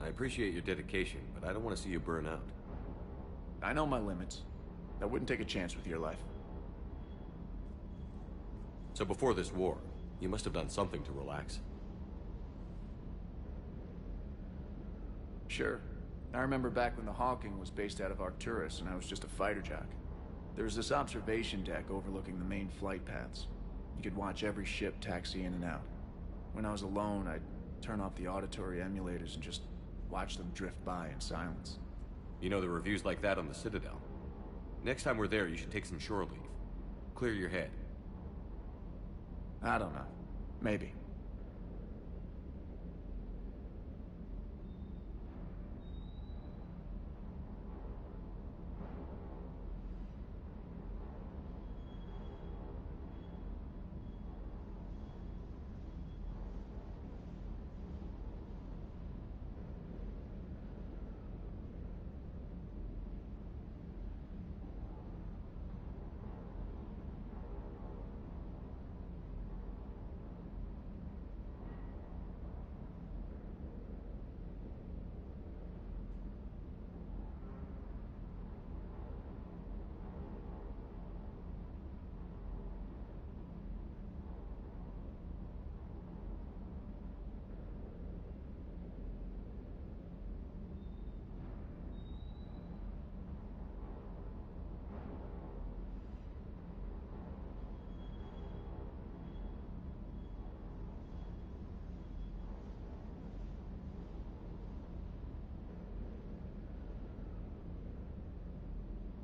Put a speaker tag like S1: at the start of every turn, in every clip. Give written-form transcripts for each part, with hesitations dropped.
S1: I appreciate your dedication, but I don't want to see you burn out.
S2: I know my limits. I wouldn't take a chance with your life.
S1: So before this war, you must have done something to relax.
S2: Sure. I remember back when the Hawking was based out of Arcturus and I was just a fighter jock. There was this observation deck overlooking the main flight paths. You could watch every ship taxi in and out. When I was alone, I'd turn off the auditory emulators and just watch them drift by in silence.
S1: You know, the reviews like that on the Citadel. Next time we're there, you should take some shore leave. Clear your head.
S2: I don't know. Maybe.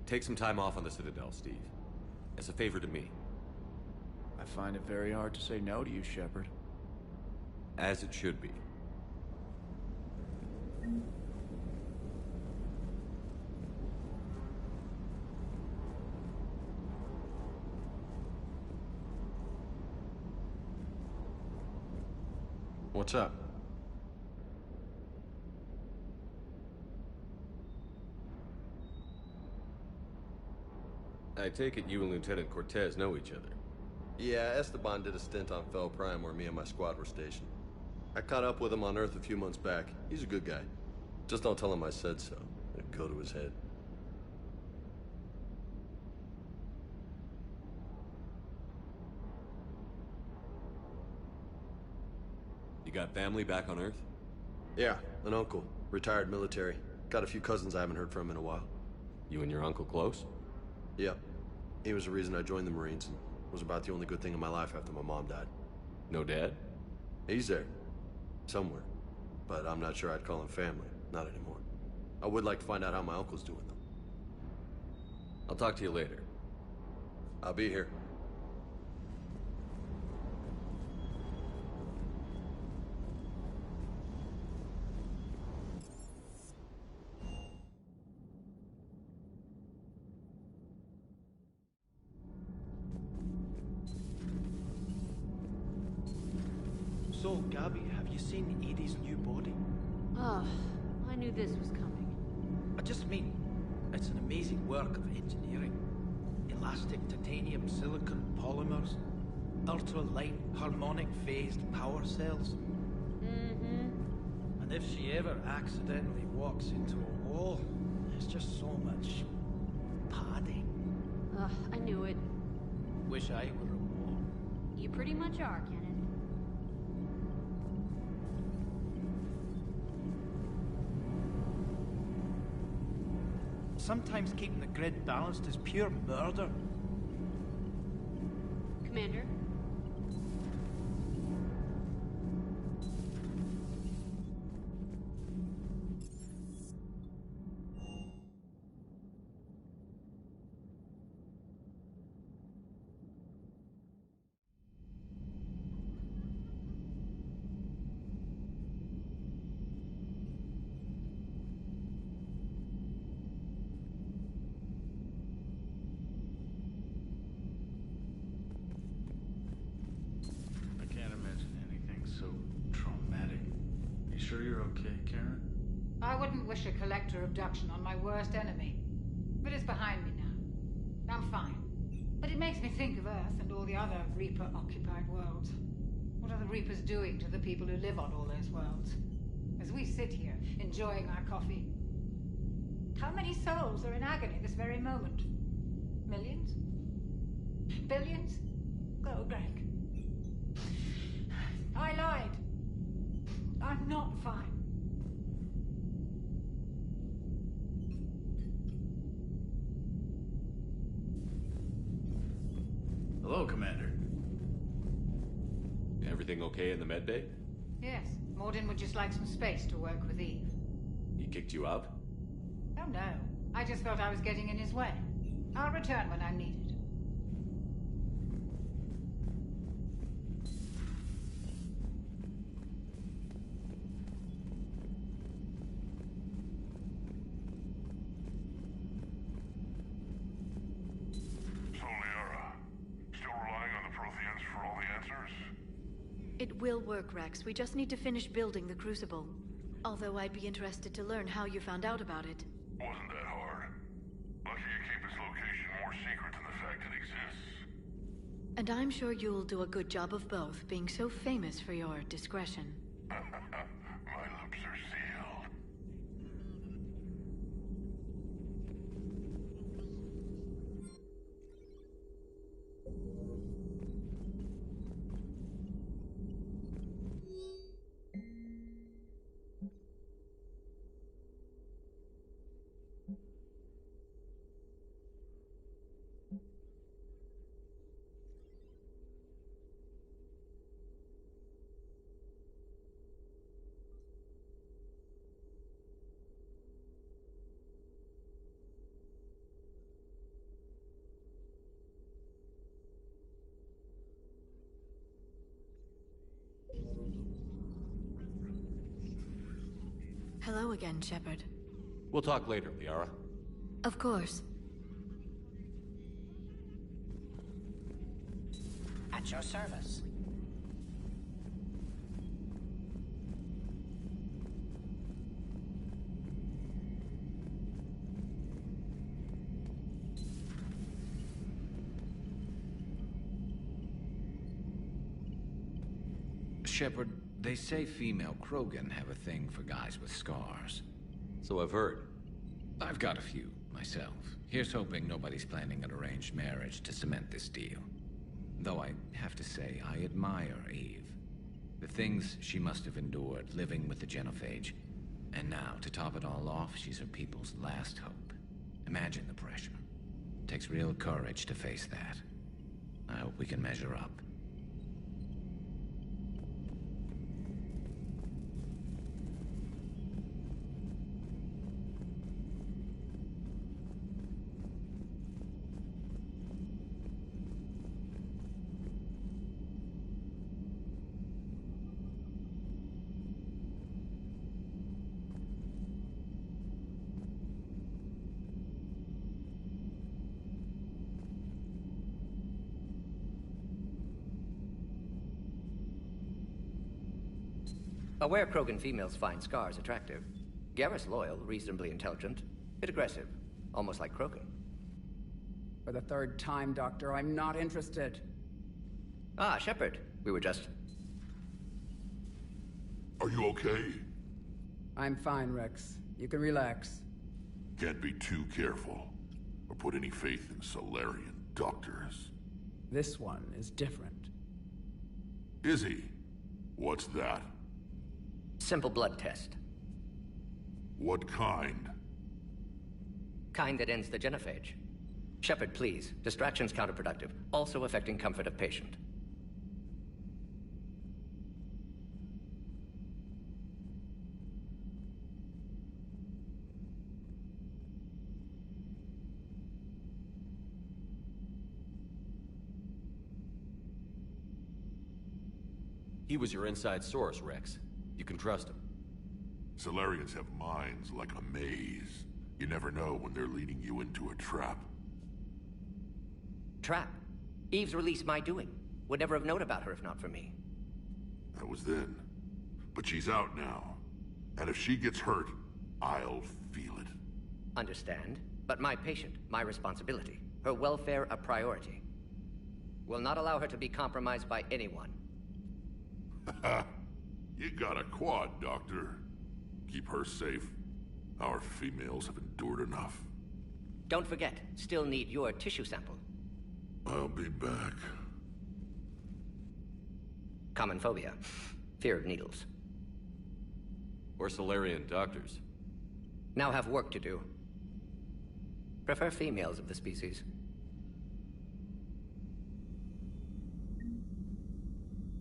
S1: Take some time off on the Citadel, Steve. As a favor to me.
S2: I find it very hard to say no to you, Shepard.
S1: As it should be.
S3: What's up?
S1: I take it you and Lieutenant Cortez know each other.
S3: Yeah, Esteban did a stint on Fel Prime where me and my squad were stationed. I caught up with him on Earth a few months back. He's a good guy. Just don't tell him I said so. It'd go to his head.
S1: You got family back on Earth?
S3: Yeah, an uncle. Retired military. Got a few cousins I haven't heard from in a while.
S1: You and your uncle close?
S3: Yeah. He was the reason I joined the Marines and was about the only good thing in my life after my mom died.
S1: No dad?
S3: He's there. Somewhere. But I'm not sure I'd call him family. Not anymore. I would like to find out how my uncle's doing, though.
S1: I'll talk to you later.
S3: I'll be here.
S4: So, Gabby, have you seen Edie's new body?
S5: Oh, I knew this was coming.
S4: I just mean, it's an amazing work of engineering. Elastic titanium silicon polymers, ultra-light harmonic phased power cells. And if she ever accidentally walks into a wall, there's just so much padding.
S5: Ugh, I knew it.
S4: Wish I were a wall.
S5: You pretty much are, Kenneth.
S4: Sometimes keeping the grid balanced is pure murder.
S5: Commander?
S6: Sure you're okay, Karen?
S7: I wouldn't wish a collector abduction on my worst enemy. But it's behind me now. I'm fine. But it makes me think of Earth and all the other Reaper-occupied worlds. What are the Reapers doing to the people who live on all those worlds? As we sit sit here, enjoying our coffee. How many souls are in agony this very moment? Millions? Billions? Oh, Greg. I lied. I'm not fine.
S6: Hello, Commander.
S1: Everything okay in the med bay?
S7: Yes, Morden would just like some space to work with Eve.
S1: He kicked you out?
S7: Oh no, I just felt I was getting in his way. I'll return when I'm needed.
S8: So, Liara, still relying on the Protheans for all the answers?
S9: It will work, Rex. We just need to finish building the Crucible. Although I'd be interested to learn how you found out about it.
S8: Wasn't that hard. Lucky you keep its location more secret than the fact it exists.
S9: And I'm sure you'll do a good job of both, being so famous for your discretion.
S8: My lips are sealed.
S9: Hello again, Shepard.
S1: We'll talk later, Liara.
S9: Of course.
S10: At your service.
S11: Shepard, they say female Krogan have a thing for guys with scars.
S1: So I've heard.
S11: I've got a few, myself. Here's hoping nobody's planning an arranged marriage to cement this deal. Though I have to say, I admire Eve. The things she must have endured living with the Genophage. And now, to top it all off, she's her people's last hope. Imagine the pressure. It takes real courage to face that. I hope we can measure up.
S10: Aware Krogan females find scars attractive. Garrus loyal, reasonably intelligent, bit aggressive, almost like Krogan.
S12: For the third time, Doctor, I'm not interested.
S10: Ah, Shepard. We were just...
S8: Are you okay?
S12: I'm fine, Rex. You can relax.
S8: Can't be too careful, or put any faith in Solarian doctors.
S12: This one is different.
S8: Is he? What's that?
S10: Simple blood test.
S8: What kind?
S10: Kind that ends the genophage. Shepard, please. Distraction's counterproductive, also affecting comfort of patient.
S1: He was your inside source, Rex. You can trust him.
S8: Solarians have minds like a maze. You never know when they're leading you into a trap.
S10: Trap? Eve's release my doing. Would never have known about her if not for me.
S8: That was then. But she's out now. And if she gets hurt, I'll feel it.
S10: Understand. But my patient, my responsibility. Her welfare a priority. Will not allow her to be compromised by anyone.
S8: You got a quad, Doctor. Keep her safe. Our females have endured enough.
S10: Don't forget, still need your tissue sample.
S8: I'll be back.
S10: Common phobia. Fear of needles.
S1: Or Solarian doctors.
S10: Now have work to do. Prefer females of the species.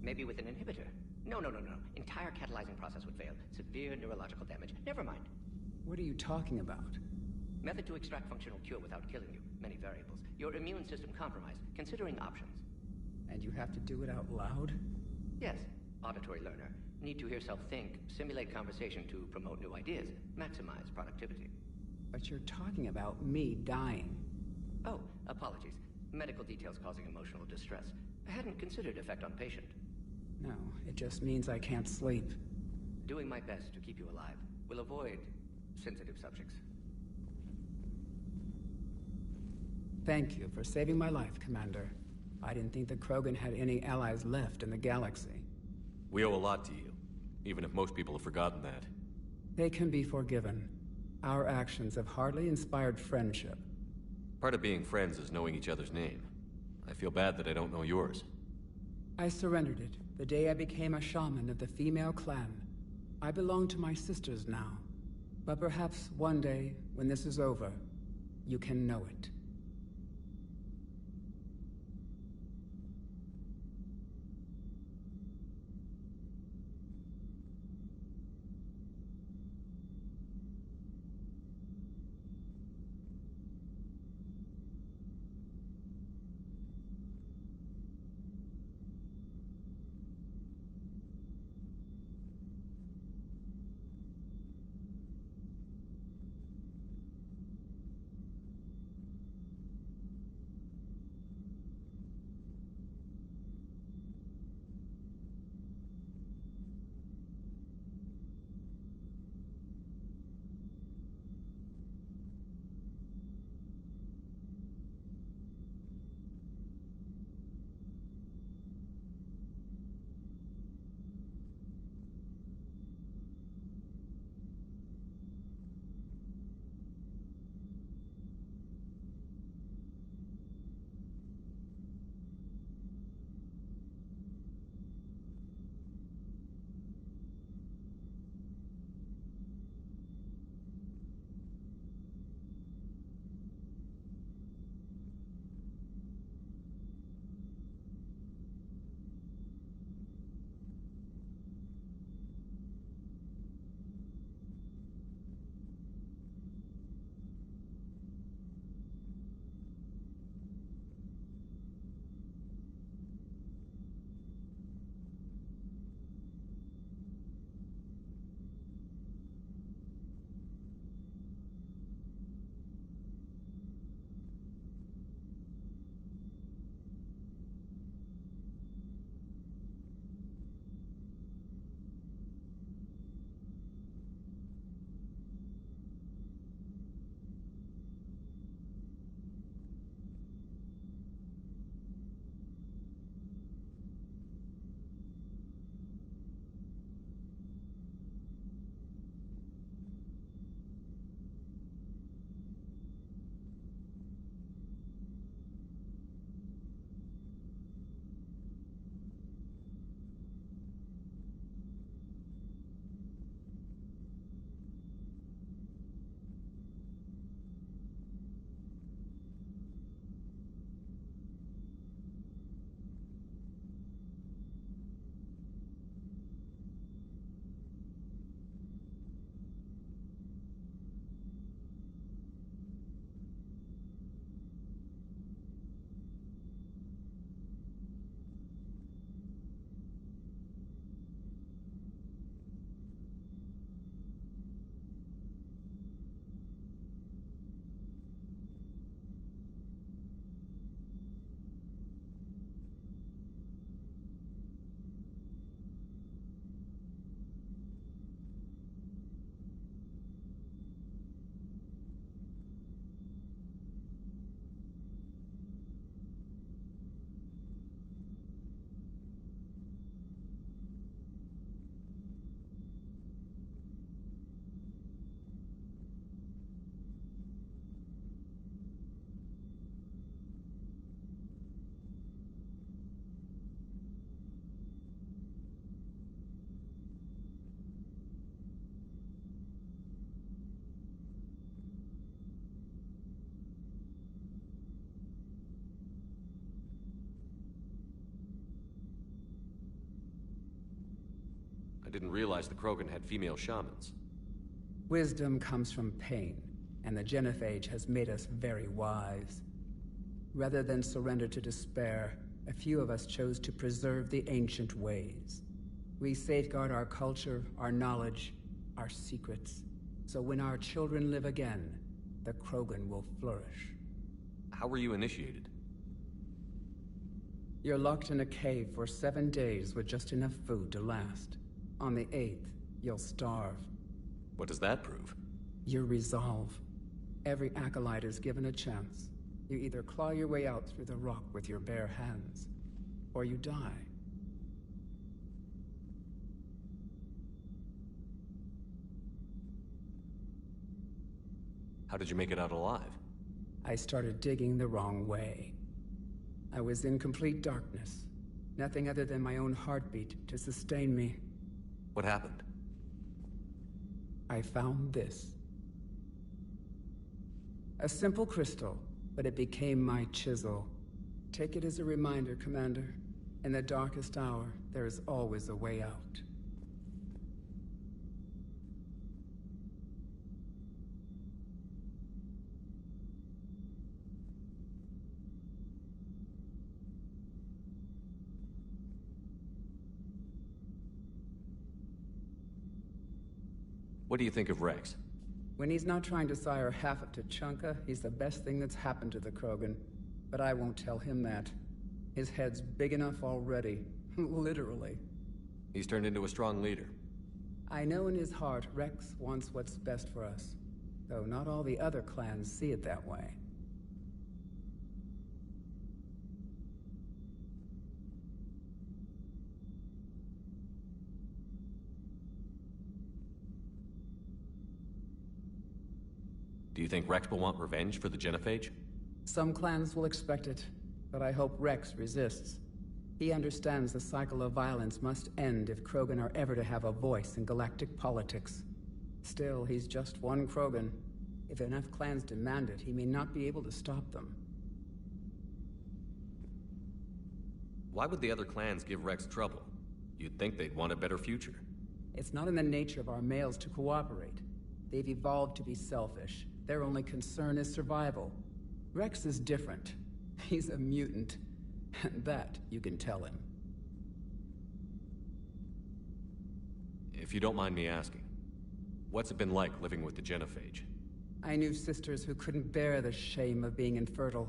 S10: Maybe with an inhibitor. No. Entire catalyzing process would fail. Severe neurological damage. Never mind.
S12: What are you talking about?
S10: Method to extract functional cure without killing you. Many variables. Your immune system compromised. Considering options.
S12: And you have to do it out loud?
S10: Yes. Auditory learner. Need to hear self think, simulate conversation to promote new ideas, maximize productivity.
S12: But you're talking about me dying.
S10: Oh, apologies. Medical details causing emotional distress. I hadn't considered effect on patient.
S12: No, it just means I can't sleep.
S10: Doing my best to keep you alive. Will avoid sensitive subjects.
S12: Thank you for saving my life, Commander. I didn't think the Krogan had any allies left in the galaxy.
S1: We owe a lot to you, even if most people have forgotten that.
S12: They can be forgiven. Our actions have hardly inspired friendship.
S1: Part of being friends is knowing each other's name. I feel bad that I don't know yours.
S12: I surrendered it the day I became a shaman of the female clan. I belong to my sisters now. But perhaps one day, when this is over, you can know it.
S1: I didn't realize the Krogan had female shamans.
S12: Wisdom comes from pain, and the genophage has made us very wise. Rather than surrender to despair, a few of us chose to preserve the ancient ways. We safeguard our culture, our knowledge, our secrets, so when our children live again, the Krogan will flourish.
S1: How were you initiated?
S12: You're locked in a cave for 7 days with just enough food to last. On the 8th, you'll starve.
S1: What does that prove?
S12: Your resolve. Every acolyte is given a chance. You either claw your way out through the rock with your bare hands, or you die.
S1: How did you make it out alive?
S12: I started digging the wrong way. I was in complete darkness. Nothing other than my own heartbeat to sustain me.
S1: What happened?
S12: I found this. A simple crystal, but it became my chisel. Take it as a reminder, Commander. In the darkest hour, there is always a way out.
S1: What do you think of Rex?
S12: When he's not trying to sire half of Tuchanka, he's the best thing that's happened to the Krogan. But I won't tell him that. His head's big enough already. Literally.
S1: He's turned into a strong leader.
S12: I know in his heart Rex wants what's best for us. Though not all the other clans see it that way.
S1: Do you think Rex will want revenge for the genophage?
S12: Some clans will expect it, but I hope Rex resists. He understands the cycle of violence must end if Krogan are ever to have a voice in galactic politics. Still, he's just one Krogan. If enough clans demand it, he may not be able to stop them.
S1: Why would the other clans give Rex trouble? You'd think they'd want a better future.
S12: It's not in the nature of our males to cooperate. They've evolved to be selfish. Their only concern is survival. Rex is different. He's a mutant. And that you can tell him.
S1: If you don't mind me asking, what's it been like living with the genophage?
S12: I knew sisters who couldn't bear the shame of being infertile.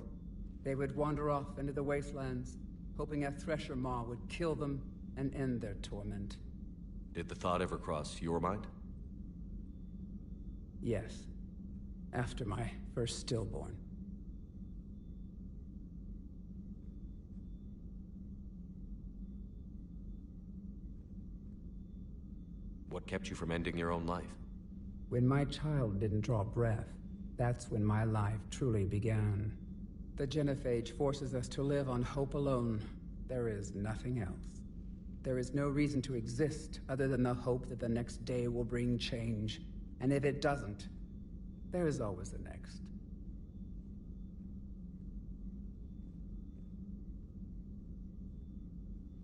S12: They would wander off into the wastelands, hoping a thresher maw would kill them and end their torment.
S1: Did the thought ever cross your mind?
S12: Yes. After my first stillborn.
S1: What kept you from ending your own life?
S12: When my child didn't draw breath, that's when my life truly began. The genophage forces us to live on hope alone. There is nothing else. There is no reason to exist other than the hope that the next day will bring change. And if it doesn't, there is always the next.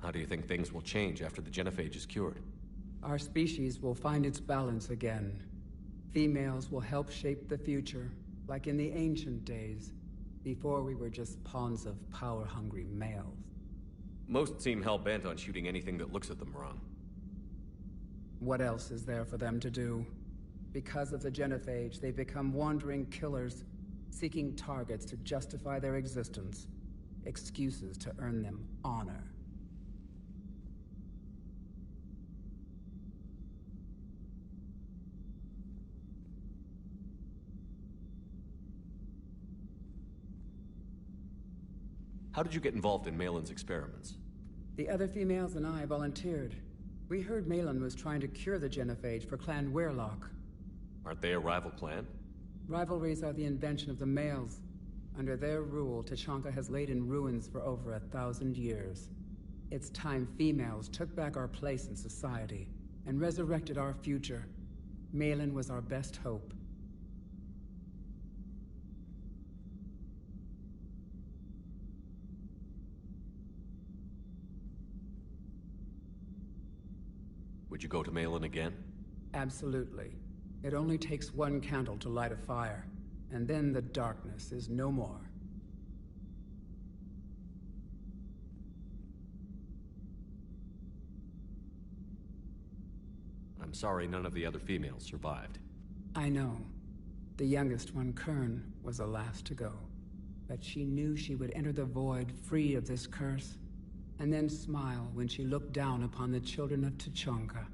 S1: How do you think things will change after the genophage is cured?
S12: Our species will find its balance again. Females will help shape the future, like in the ancient days, before we were just pawns of power-hungry males.
S1: Most seem hell-bent on shooting anything that looks at them wrong.
S12: What else is there for them to do? Because of the genophage, they've become wandering killers, seeking targets to justify their existence, excuses to earn them honor.
S1: How did you get involved in Malin's experiments?
S12: The other females and I volunteered. We heard Malin was trying to cure the genophage for Clan Weirlock.
S1: Aren't they a rival clan?
S12: Rivalries are the invention of the males. Under their rule, Tuchanka has laid in ruins for over 1,000 years. It's time females took back our place in society and resurrected our future. Malin was our best hope.
S1: Would you go to Malin again?
S12: Absolutely. It only takes one candle to light a fire, and then the darkness is no more.
S1: I'm sorry none of the other females survived.
S12: I know. The youngest one, Kern, was the last to go. But she knew she would enter the void free of this curse, and then smile when she looked down upon the children of Tuchanka.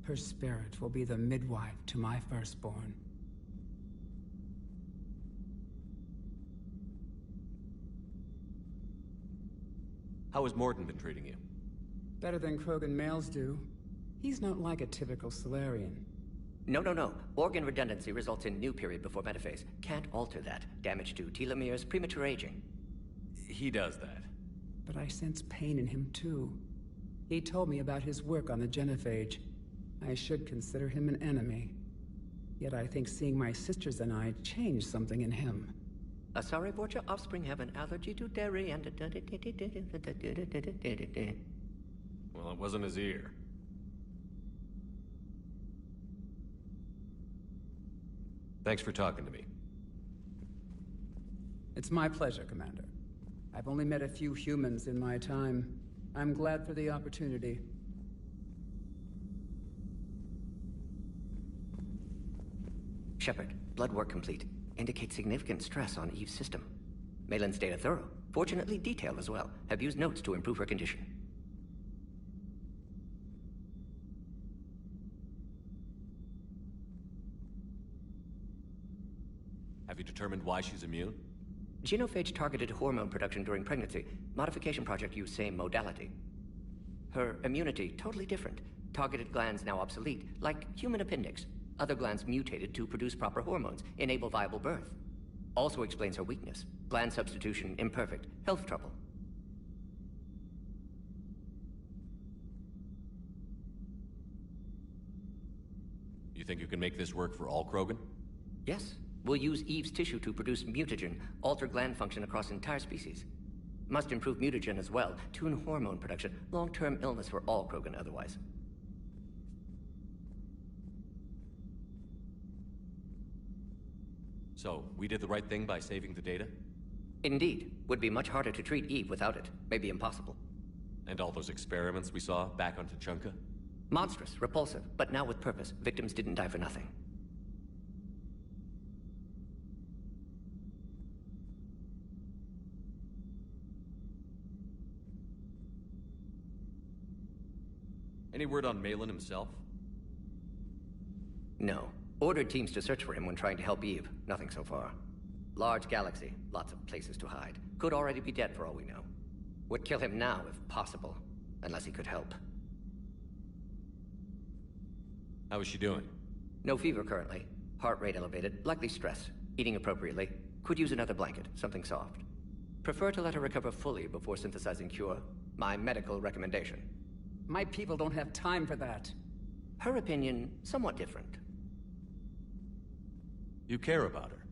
S12: Her spirit will be the midwife to my firstborn.
S1: How has Morden been treating you?
S12: Better than Krogan males do. He's not like a typical Solarian.
S10: No. Organ redundancy results in new period before metaphase. Can't alter that. Damage to telomeres, premature aging.
S1: He does that.
S12: But I sense pain in him too. He told me about his work on the genophage. I should consider him an enemy. Yet I think seeing my sisters and I changed something in him.
S10: Asari Vorcha offspring have an allergy to dairy and...
S1: Well, it wasn't his ear. Thanks for talking to me.
S12: It's my pleasure, Commander. I've only met a few humans in my time. I'm glad for the opportunity.
S10: Shepard, blood work complete. Indicates significant stress on Eve's system. Malin's data thorough. Fortunately detailed as well. Have used notes to improve her condition.
S1: Have you determined why she's immune?
S10: Genophage targeted hormone production during pregnancy. Modification project used same modality. Her immunity, totally different. Targeted glands now obsolete, like human appendix. Other glands mutated to produce proper hormones, enable viable birth. Also explains her weakness. Gland substitution imperfect. Health trouble.
S1: You think you can make this work for all Krogan?
S10: Yes. We'll use Eve's tissue to produce mutagen, alter gland function across entire species. Must improve mutagen as well, tune hormone production, long-term illness for all Krogan otherwise.
S1: So, we did the right thing by saving the data?
S10: Indeed. Would be much harder to treat Eve without it. Maybe impossible.
S1: And all those experiments we saw back on Tuchanka?
S10: Monstrous, repulsive, but now with purpose. Victims didn't die for nothing.
S1: Any word on Malin himself?
S10: No. Ordered teams to search for him when trying to help Eve. Nothing so far. Large galaxy, lots of places to hide. Could already be dead for all we know. Would kill him now if possible, unless he could help.
S1: How is she doing?
S10: No fever currently. Heart rate elevated, likely stress. Eating appropriately. Could use another blanket, something soft. Prefer to let her recover fully before synthesizing cure. My medical recommendation.
S12: My people don't have time for that.
S10: Her opinion, somewhat different.
S1: You care about her?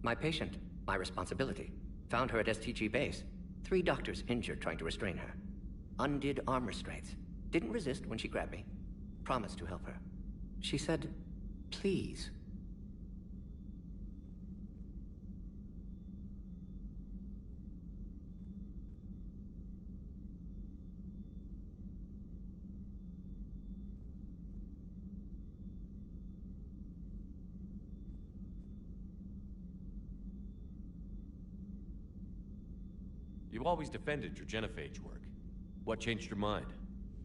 S10: My patient, my responsibility. Found her at STG base. 3 doctors injured trying to restrain her. Undid arm restraints. Didn't resist when she grabbed me. Promised to help her. She said, please.
S1: You always defended your genophage work. What changed your mind?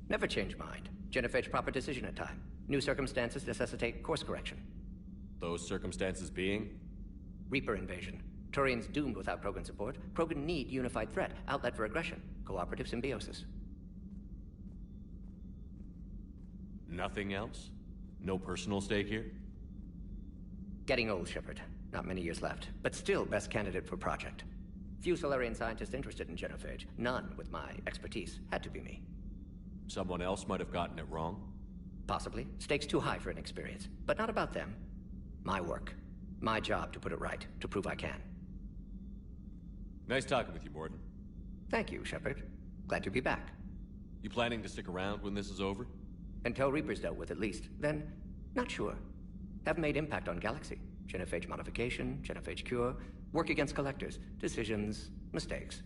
S10: Never change mind. Genophage proper decision at time. New circumstances necessitate course correction.
S1: Those circumstances being?
S10: Reaper invasion. Turians doomed without Krogan support. Krogan need unified threat, outlet for aggression. Cooperative symbiosis.
S1: Nothing else? No personal stake here?
S10: Getting old, Shepard. Not many years left. But still best candidate for project. Few Solarian scientists interested in genophage. None with my expertise. Had to be me.
S1: Someone else might have gotten it wrong?
S10: Possibly. Stakes too high for inexperience. But not about them. My work. My job to put it right. To prove I can.
S1: Nice talking with you, Morden.
S10: Thank you, Shepard. Glad to be back.
S1: You planning to stick around when this is over?
S10: Until Reaper's dealt with, at least. Then, not sure. Have made impact on Galaxy. Genophage modification, genophage cure, work against collectors, decisions, mistakes.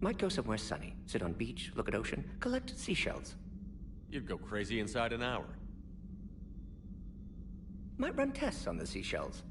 S10: Might go somewhere sunny, sit on beach, look at ocean, collect seashells.
S1: You'd go crazy inside an hour.
S10: Might run tests on the seashells.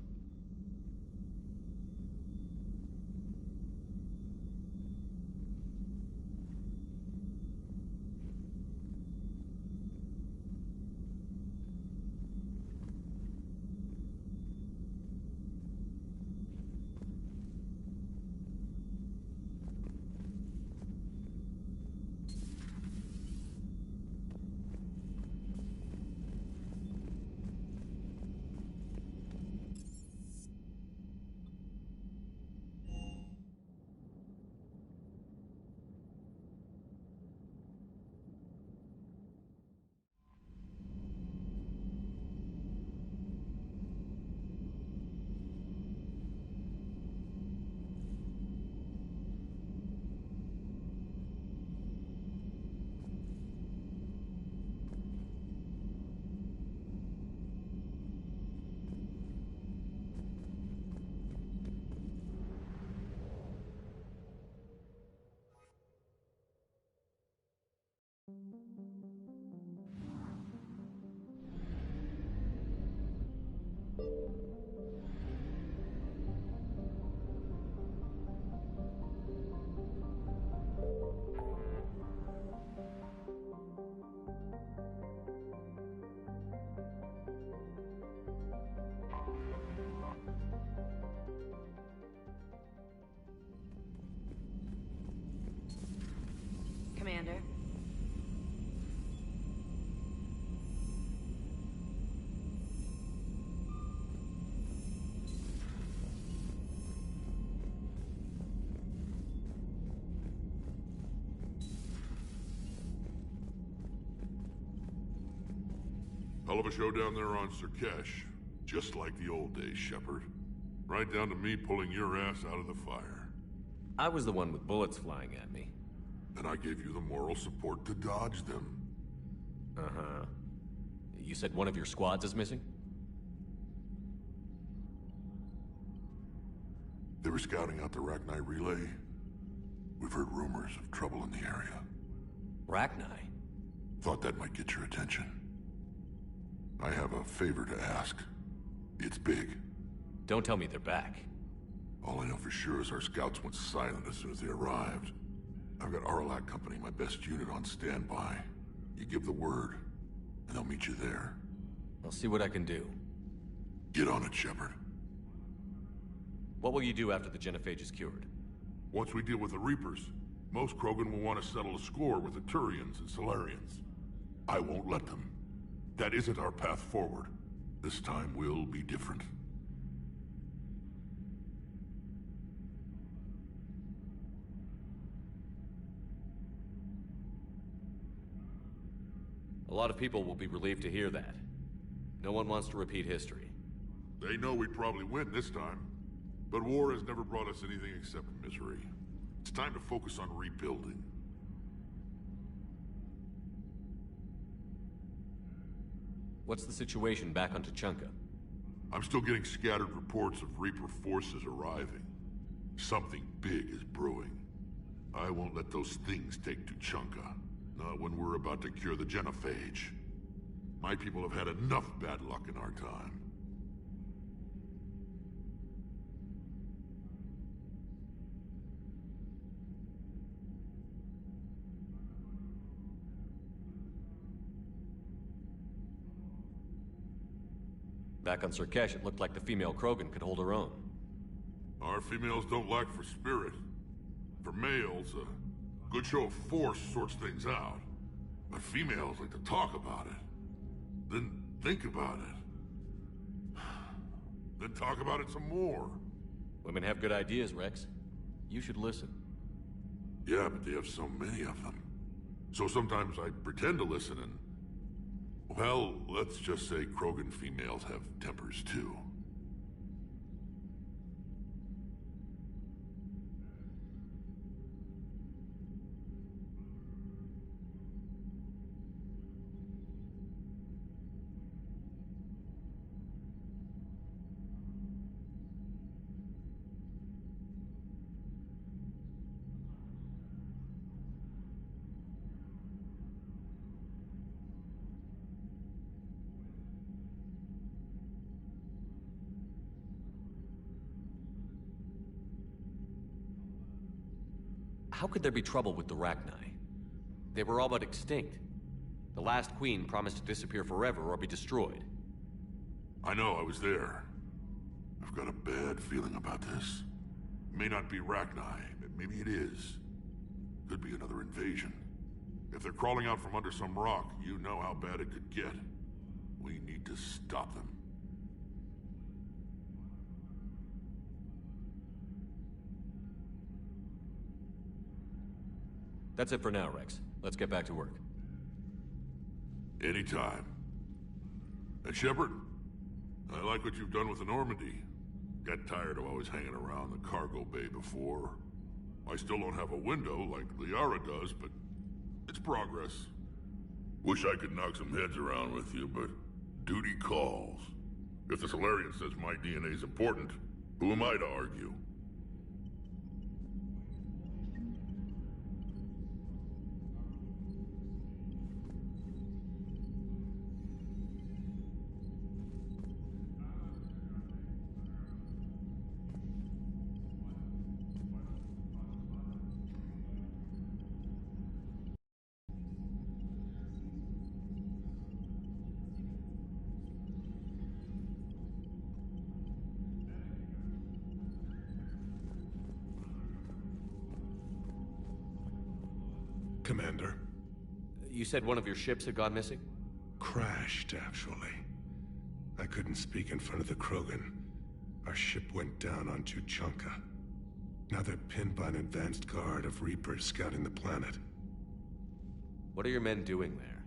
S9: Commander.
S8: Hell of a show down there on Surkesh. Just like the old days, Shepard. Right down to me pulling your ass out of the fire.
S1: I was the one with bullets flying at me.
S8: And I gave you the moral support to dodge them.
S1: Uh-huh. You said one of your squads is missing?
S8: They were scouting out the Rachni relay. We've heard rumors of trouble in the area.
S1: Rachni?
S8: Thought that might get your attention. I have a favor to ask. It's big.
S1: Don't tell me they're back.
S8: All I know for sure is our scouts went silent as soon as they arrived. I've got Aralac Company, my best unit, on standby. You give the word, and they'll meet you there.
S1: I'll see what I can do.
S8: Get on it, Shepard.
S1: What will you do after the genophage is cured?
S8: Once we deal with the Reapers, most Krogan will want to settle a score with the Turians and Solarians. I won't let them. That isn't our path forward. This time will be different.
S1: A lot of people will be relieved to hear that. No one wants to repeat history.
S8: They know we'd probably win this time. But war has never brought us anything except misery. It's time to focus on rebuilding.
S1: What's the situation back on Tuchanka?
S8: I'm still getting scattered reports of Reaper forces arriving. Something big is brewing. I won't let those things take Tuchanka. Not when we're about to cure the genophage. My people have had enough bad luck in our time.
S1: Back on Surkesh, it looked like the female Krogan could hold her own.
S8: Our females don't lack for spirit. For males, a good show of force sorts things out. But females like to talk about it. Then think about it. Then talk about it some more.
S1: Women have good ideas, Rex. You should listen.
S8: Yeah, but they have so many of them. So sometimes I pretend to listen and... Well, let's just say Krogan females have tempers too.
S1: How could there be trouble with the Rachni? They were all but extinct. The last queen promised to disappear forever or be destroyed.
S8: I know, I was there. I've got a bad feeling about this. May not be Rachni, but maybe it is. Could be another invasion. If they're crawling out from under some rock, you know how bad it could get. We need to stop them.
S1: That's it for now, Rex. Let's get back to work.
S8: Anytime. And Shepard, I like what you've done with the Normandy. Got tired of always hanging around the cargo bay before. I still don't have a window like Liara does, but it's progress. Wish I could knock some heads around with you, but duty calls. If the Solarian says my DNA's important, who am I to argue?
S13: Commander.
S1: You said one of your ships had gone missing?
S13: Crashed, actually. I couldn't speak in front of the Krogan. Our ship went down on Tuchanka. Now they're pinned by an advanced guard of Reapers scouting the planet.
S1: What are your men doing there?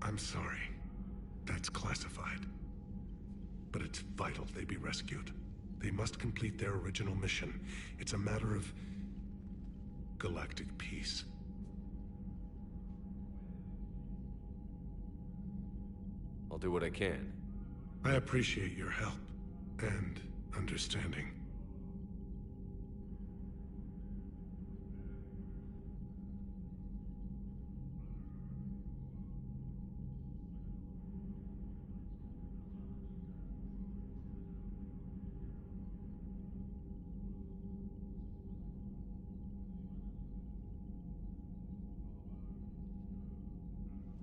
S13: I'm sorry. That's classified. But it's vital they be rescued. They must complete their original mission. It's a matter of galactic peace.
S1: I'll do what I can.
S13: I appreciate your help and understanding.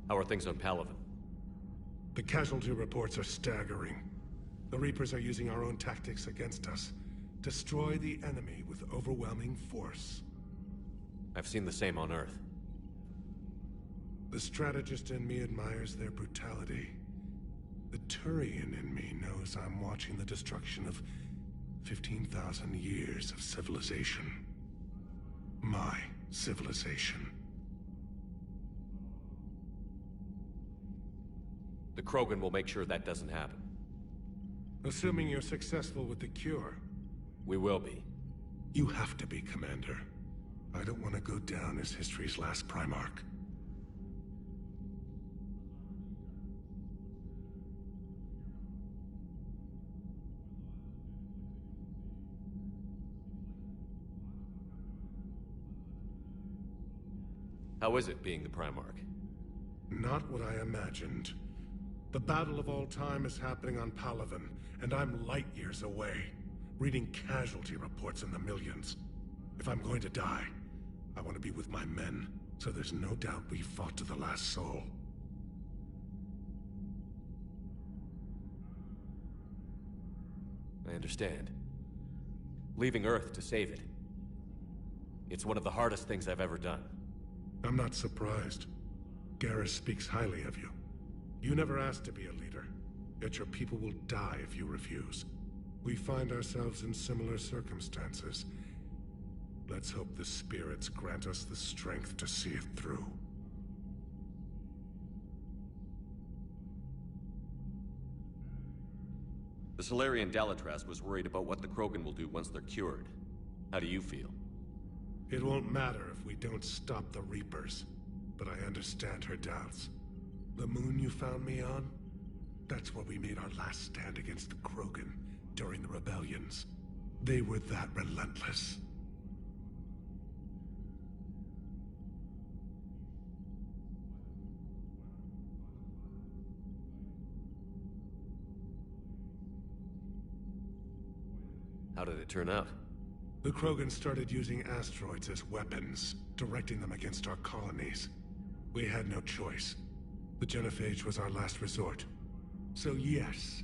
S1: How are things on Palaven?
S13: The casualty reports are staggering. The Reapers are using our own tactics against us. Destroy the enemy with overwhelming force.
S1: I've seen the same on Earth.
S13: The strategist in me admires their brutality. The Turian in me knows I'm watching the destruction of 15,000 years of civilization. My civilization.
S1: The Krogan will make sure that doesn't happen.
S13: Assuming you're successful with the cure.
S1: We will be.
S13: You have to be, Commander. I don't want to go down as history's last Primarch.
S1: How is it being the Primarch?
S13: Not what I imagined. The battle of all time is happening on Palaven, and I'm light years away, reading casualty reports in the millions. If I'm going to die, I want to be with my men, so there's no doubt we fought to the last soul.
S1: I understand. Leaving Earth to save it. It's one of the hardest things I've ever done.
S13: I'm not surprised. Garrus speaks highly of you. You never asked to be a leader, yet your people will die if you refuse. We find ourselves in similar circumstances. Let's hope the spirits grant us the strength to see it through.
S1: The Solarian Dalatras was worried about what the Krogan will do once they're cured. How do you feel?
S13: It won't matter if we don't stop the Reapers, but I understand her doubts. The moon you found me on? That's where we made our last stand against the Krogan during the rebellions. They were that relentless.
S1: How did it turn out?
S13: The Krogan started using asteroids as weapons, directing them against our colonies. We had no choice. The genophage was our last resort. So yes,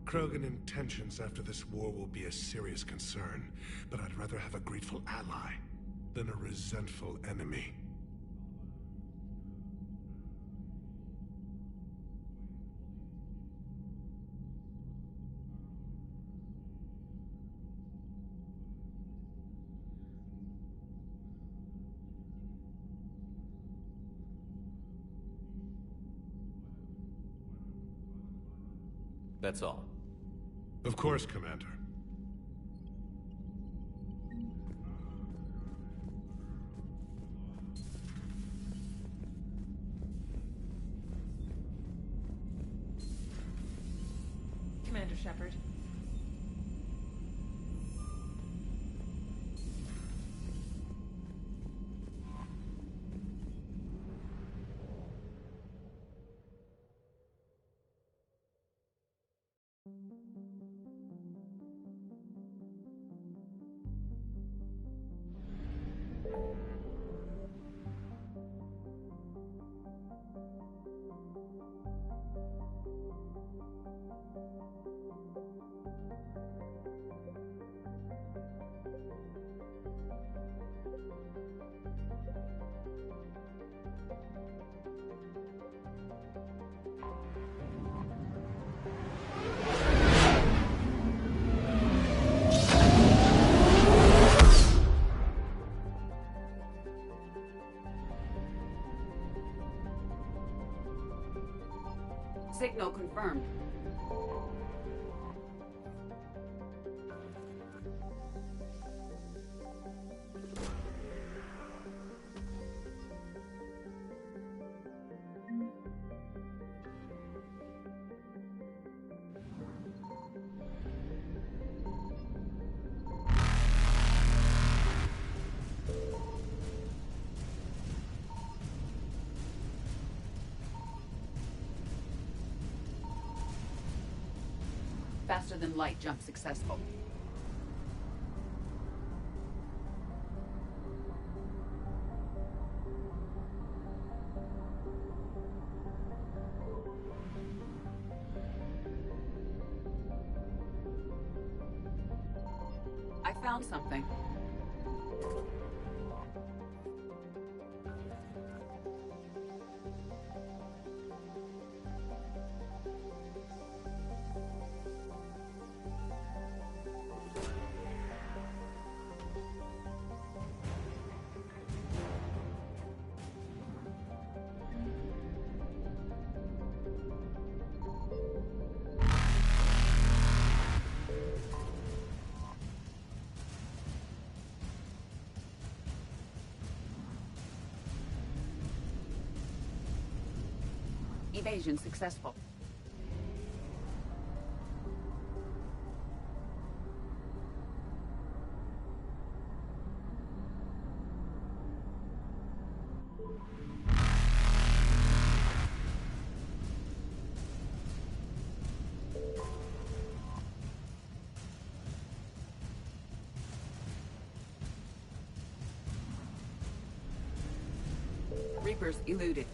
S13: Krogan intentions after this war will be a serious concern, but I'd rather have a grateful ally than a resentful enemy.
S1: That's all.
S13: Of course, Commander.
S14: Commander Shepard.
S15: Signal confirmed. Faster than light jump successful. I found something. Evasion successful. Reapers eluded.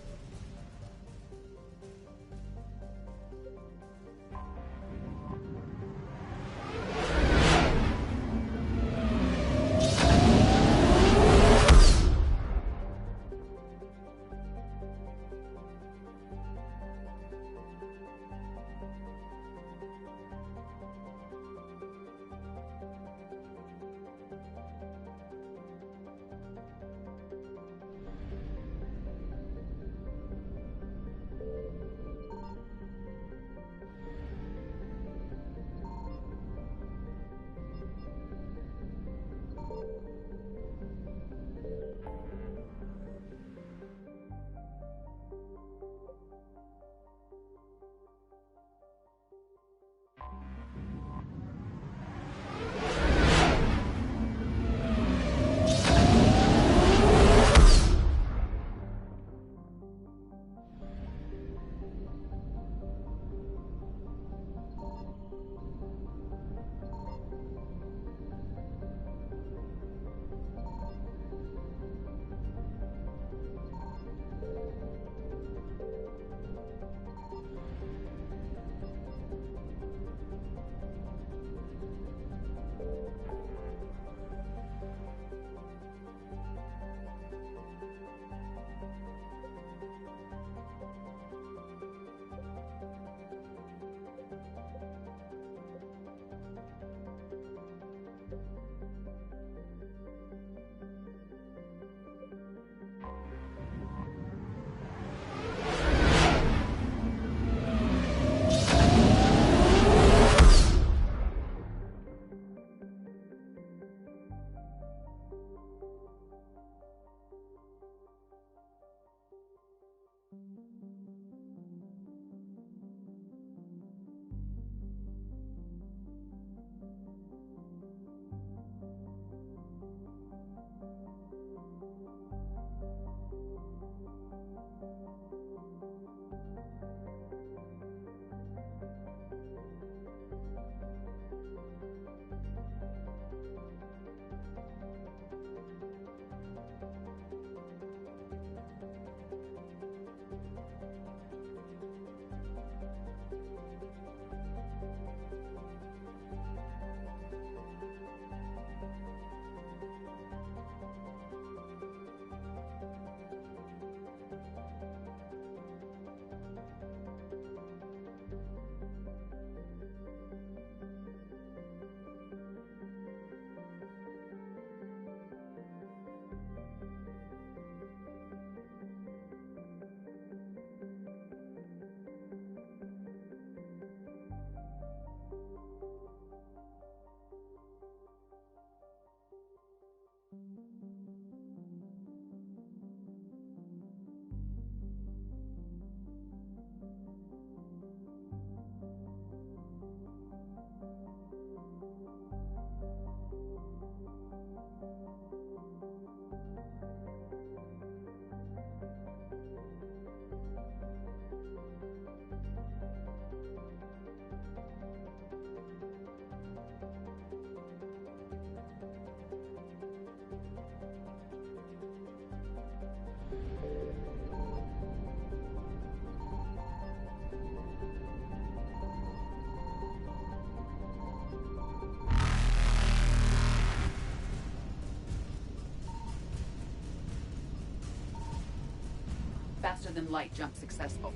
S15: Faster than light jump successful.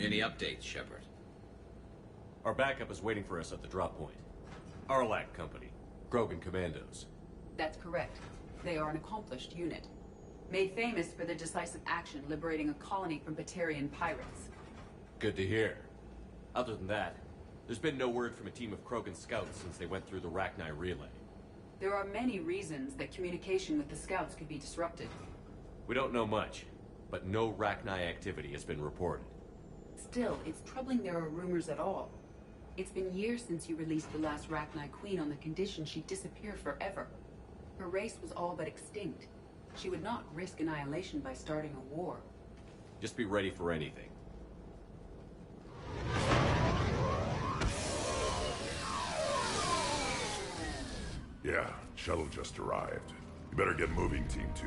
S11: Any updates, Shepard?
S1: Our backup is waiting for us at the drop point. Arlac Company. Krogan Commandos.
S15: That's correct. They are an accomplished unit. Made famous for their decisive action liberating a colony from Batarian pirates.
S1: Good to hear. Other than that, there's been no word from a team of Krogan scouts since they went through the Rachni relay.
S15: There are many reasons that communication with the scouts could be disrupted.
S1: We don't know much, but no Rachni activity has been reported.
S15: Still, it's troubling there are rumors at all. It's been years since you released the last Rachni Queen on the condition she'd disappear forever. Her race was all but extinct. She would not risk annihilation by starting a war.
S1: Just be ready for anything.
S16: Yeah, shuttle just arrived. You better get moving, Team 2.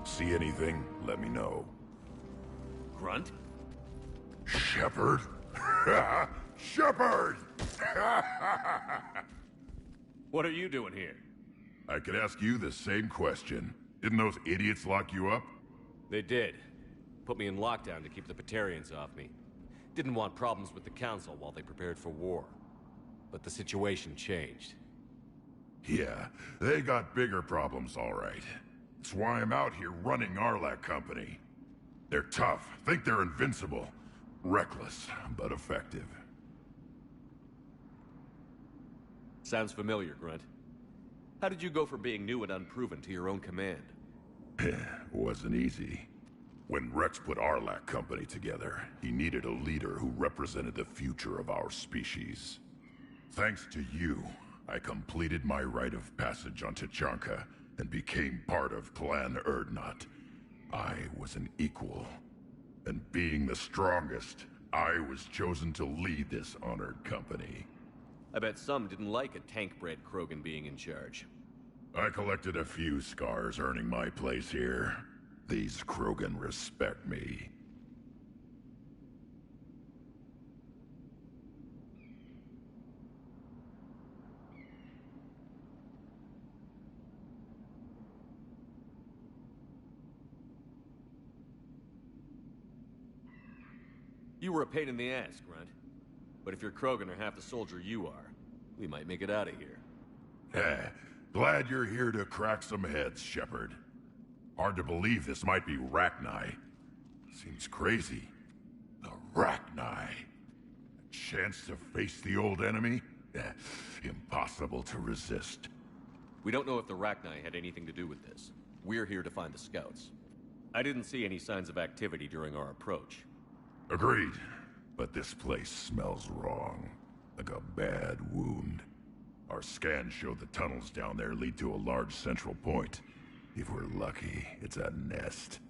S16: See anything, let me know.
S1: Grunt?
S16: Shepard? Shepard!
S1: What are you doing here?
S16: I could ask you the same question. Didn't those idiots lock you up?
S1: They did. Put me in lockdown to keep the Batarians off me. Didn't want problems with the Council while they prepared for war. But the situation changed.
S16: Yeah, they got bigger problems, all right. That's why I'm out here running Arlac Company. They're tough, think they're invincible. Reckless, but effective.
S1: Sounds familiar, Grunt. How did you go from being new and unproven to your own command?
S16: Wasn't easy. When Rex put Arlac Company together, he needed a leader who represented the future of our species. Thanks to you, I completed my rite of passage on Tachanka and became part of Clan Urdnot. I was an equal. And being the strongest, I was chosen to lead this honored company.
S1: I bet some didn't like a tank-bred Krogan being in charge.
S16: I collected a few scars earning my place here. These Krogan respect me.
S1: You were a pain in the ass, Grunt. But if you're Krogan or half the soldier you are, we might make it out of here.
S16: Glad you're here to crack some heads, Shepard. Hard to believe this might be Rachni. Seems crazy. The Rachni. A chance to face the old enemy? Impossible to resist.
S1: We don't know if the Rachni had anything to do with this. We're here to find the scouts. I didn't see any signs of activity during our approach.
S16: Agreed. But this place smells wrong. Like a bad wound. Our scans show the tunnels down there lead to a large central point. If we're lucky, it's a nest.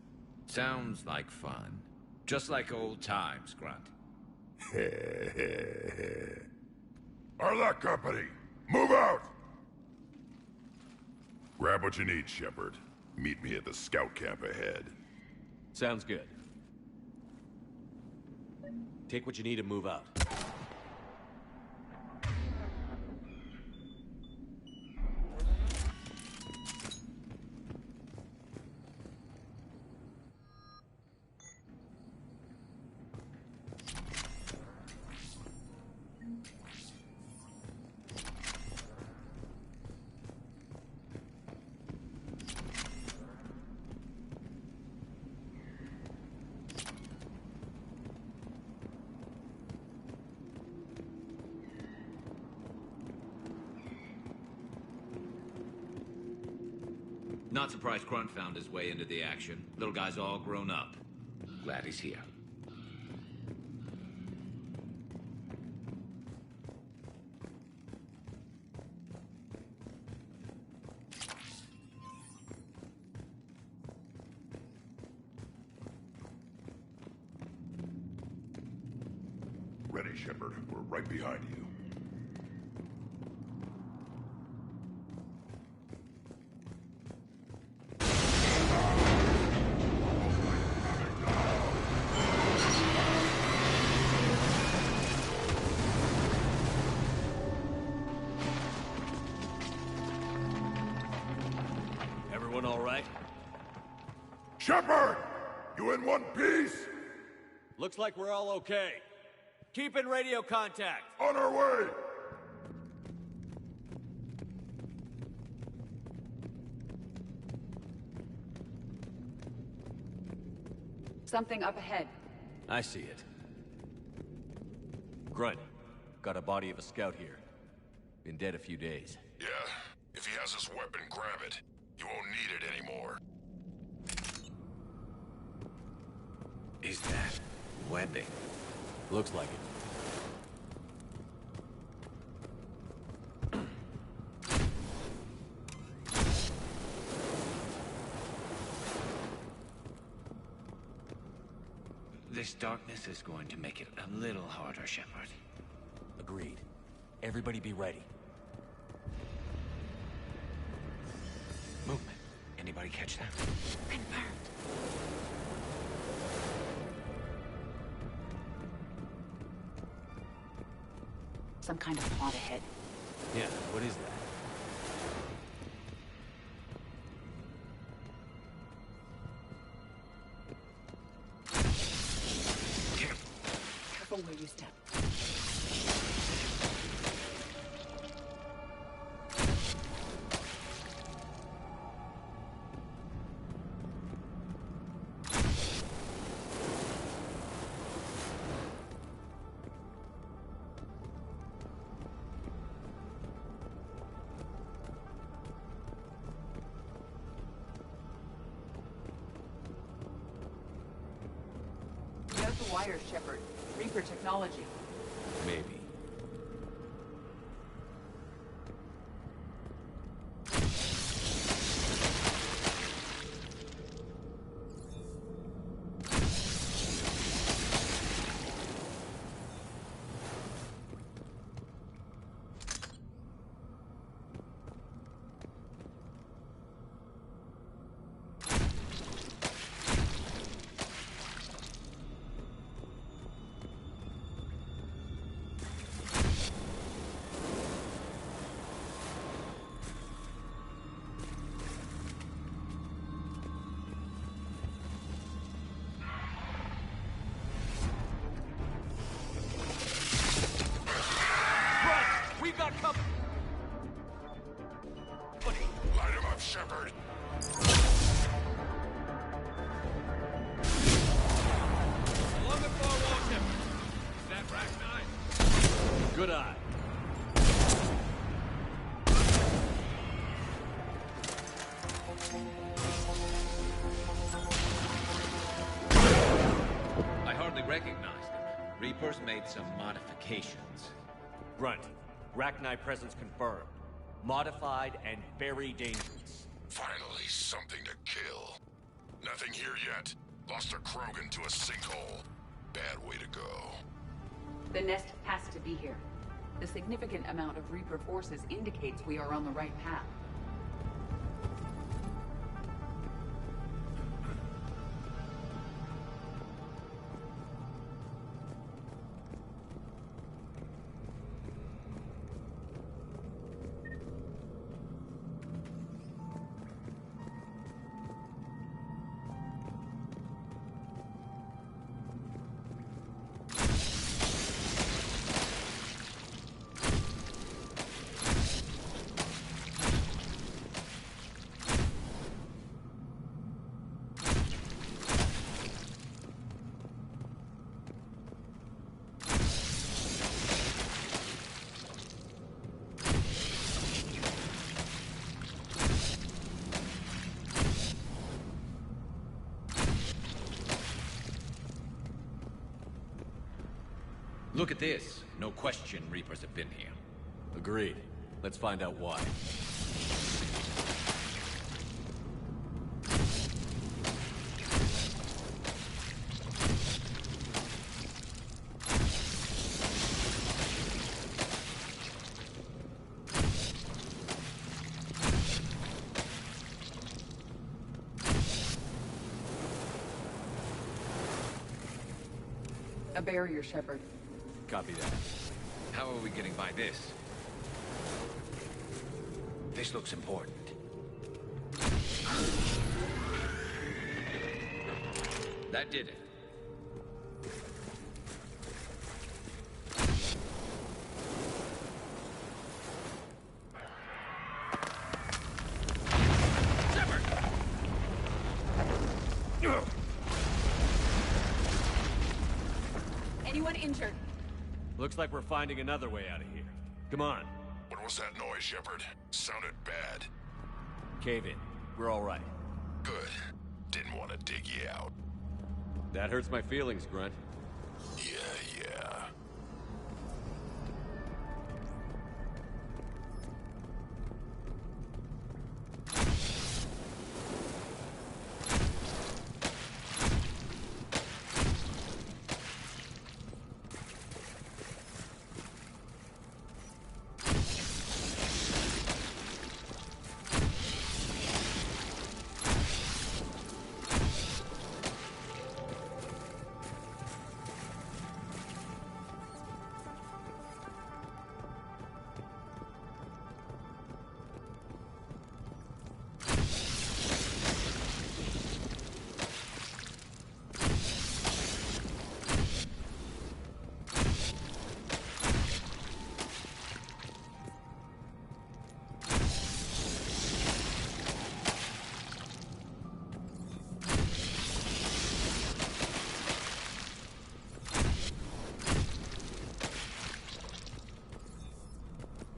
S11: Sounds like fun. Just like old times, Grunt.
S16: Arlac Company, move out! Grab what you need, Shepard. Meet me at the scout camp ahead.
S1: Sounds good. Take what you need and move out.
S11: Not surprised Grunt found his way into the action. Little guy's all grown up. Glad he's here.
S16: Ready, Shepard. We're right behind you.
S1: All right?
S16: Shepard! You in one piece?
S1: Looks like we're all okay. Keep in radio contact.
S16: On our way!
S15: Something up ahead.
S1: I see it. Grunt, got a body of a scout here. Been dead a few days.
S16: Yeah, if he has his weapon, grab it. You won't need it anymore.
S11: Is that webbing?
S1: Looks like it.
S11: This darkness is going to make it a little harder, Shepard.
S1: Agreed. Everybody be ready.
S11: Movement. Anybody catch that?
S15: Confirmed. Some kind of pod ahead.
S1: Yeah, what is that?
S15: Careful where you step. The wires, Shepard. Reaper technology.
S1: Maybe.
S16: Light him up, Shepard.
S1: Along the far wall, Shepard. Is that Rack 9? Good eye.
S11: I hardly recognize them. Reapers made some modifications.
S1: Grunt, Rachni presence confirmed. Modified and very dangerous.
S16: Finally, something to kill. Nothing here yet. Lost a Krogan to a sinkhole. Bad way to go.
S15: The nest has to be here. The significant amount of Reaper forces indicates we are on the right path.
S11: Look at this. No question Reapers have been here.
S1: Agreed. Let's find out why.
S15: A barrier, Shepard.
S1: Copy that.
S11: How are we getting by this? This looks important. That did it.
S14: injured.
S1: Looks like we're finding another way out of here. Come on.
S16: What was that noise, Shepard? Sounded bad.
S1: Cave in. We're all right.
S16: Good. Didn't want to dig you out.
S1: That hurts my feelings, Grunt.
S16: Yeah.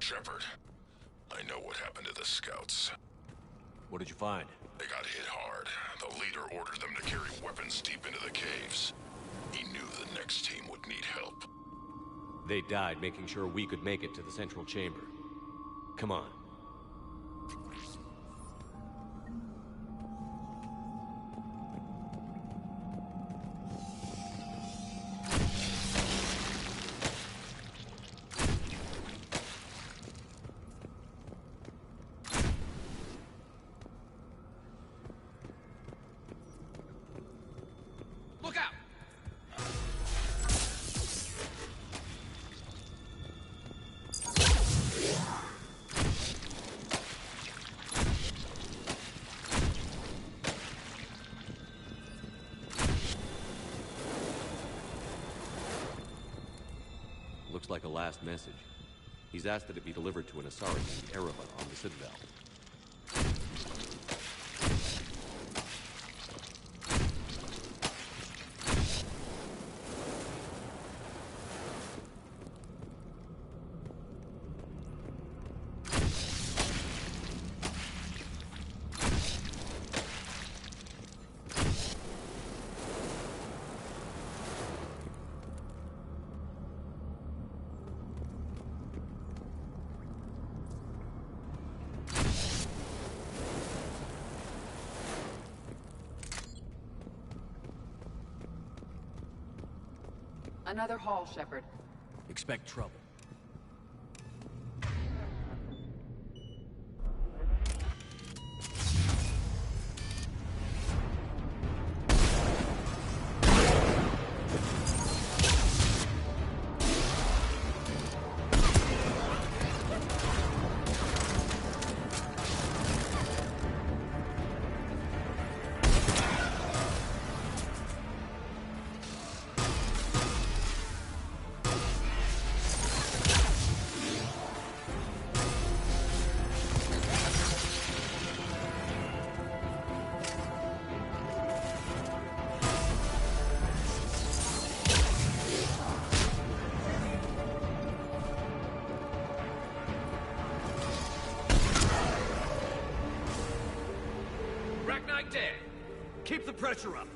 S16: Shepard, I know what happened to the scouts.
S1: What did you find?
S16: They got hit hard. The leader ordered them to carry weapons deep into the caves. He knew the next team would need help.
S1: They died making sure we could make it to the central chamber. Come on.
S11: Look out!
S1: Looks like a last message. He's asked that it be delivered to an Asari named Ereva on the Citadel.
S15: Another hall, Shepard.
S1: Expect trouble. Dead. Keep the pressure up.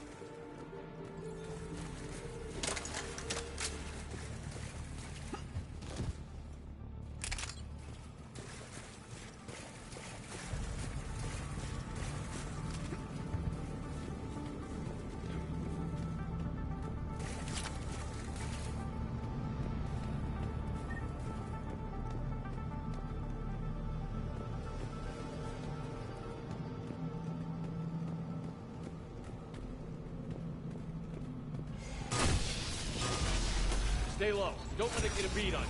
S1: Stay low. Don't let it get a bead on you.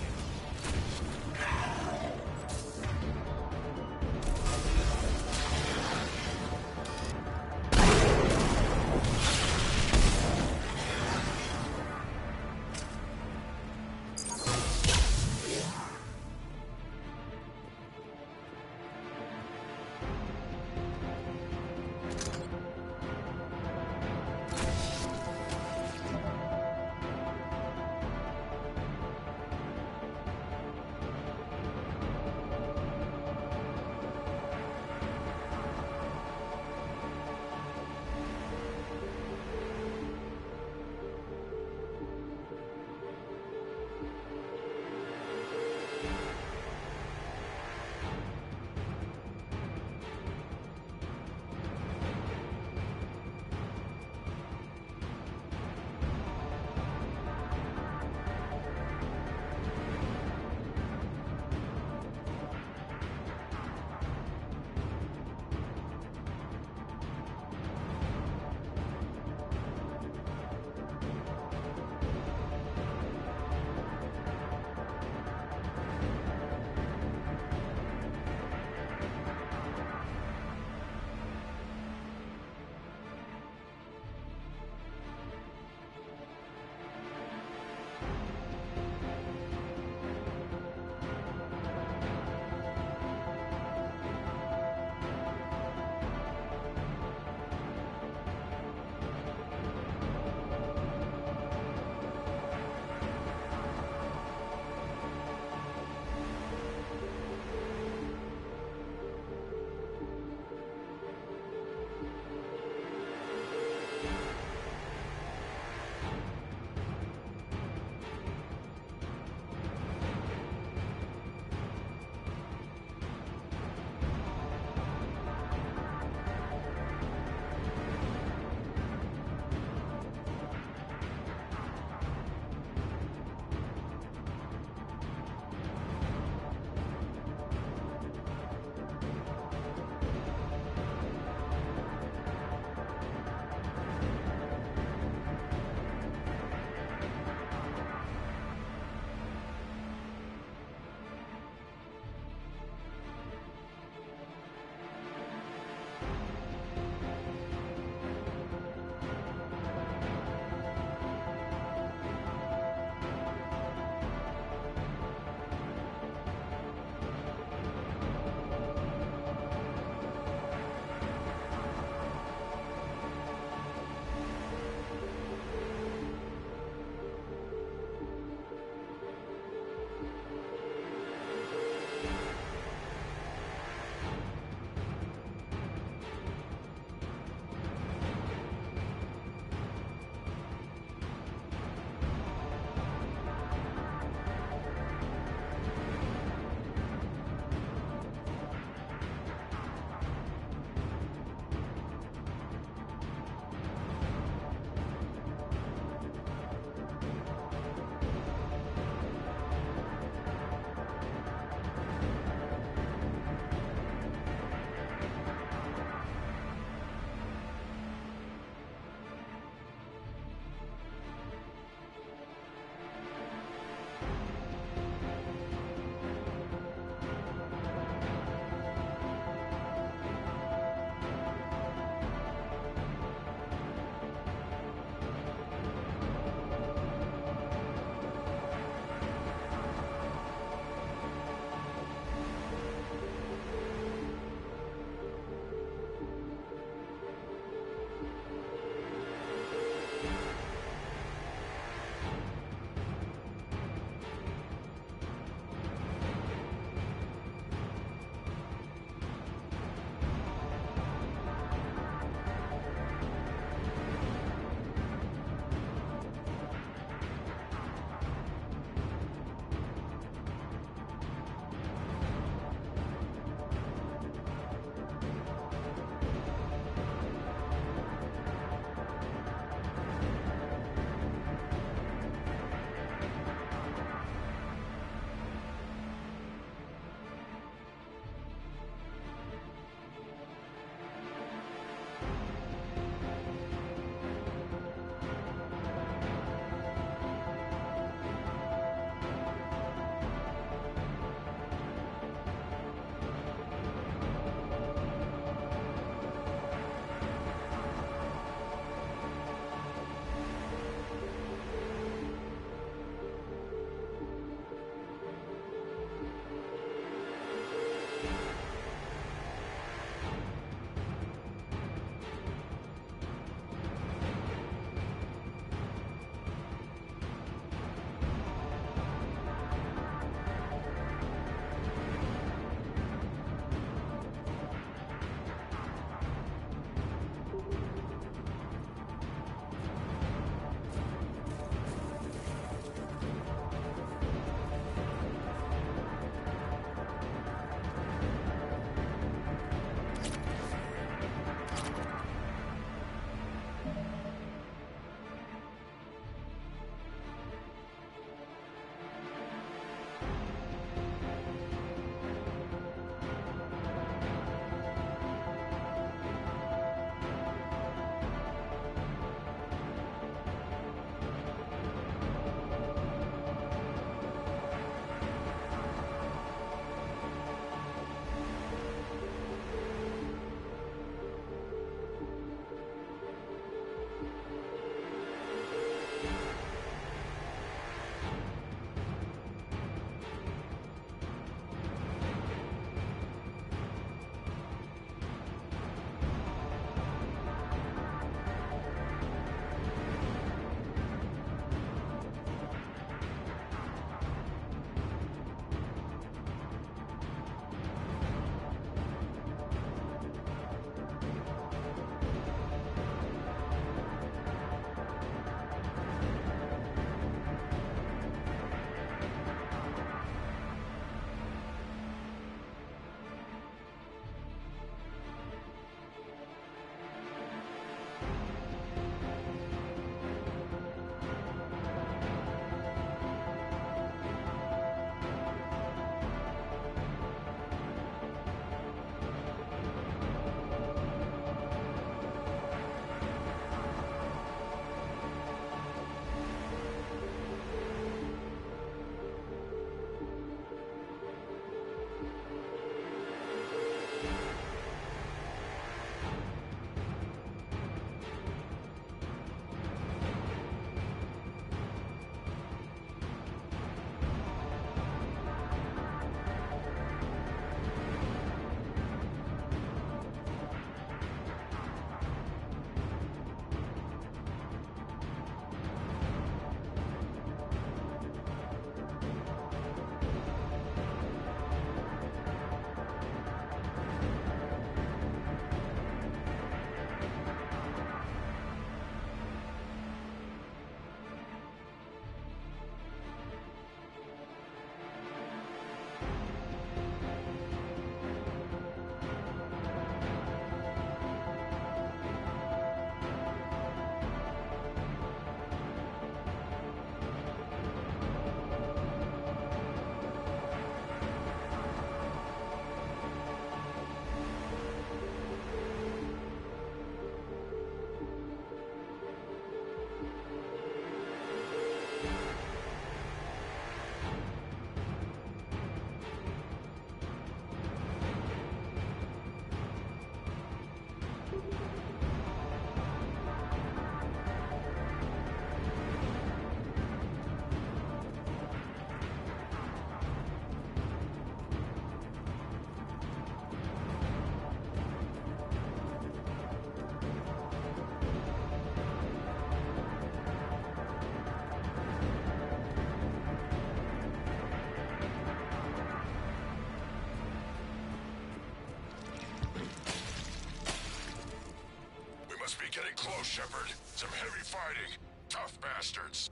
S16: Shepard. Some heavy fighting. Tough bastards.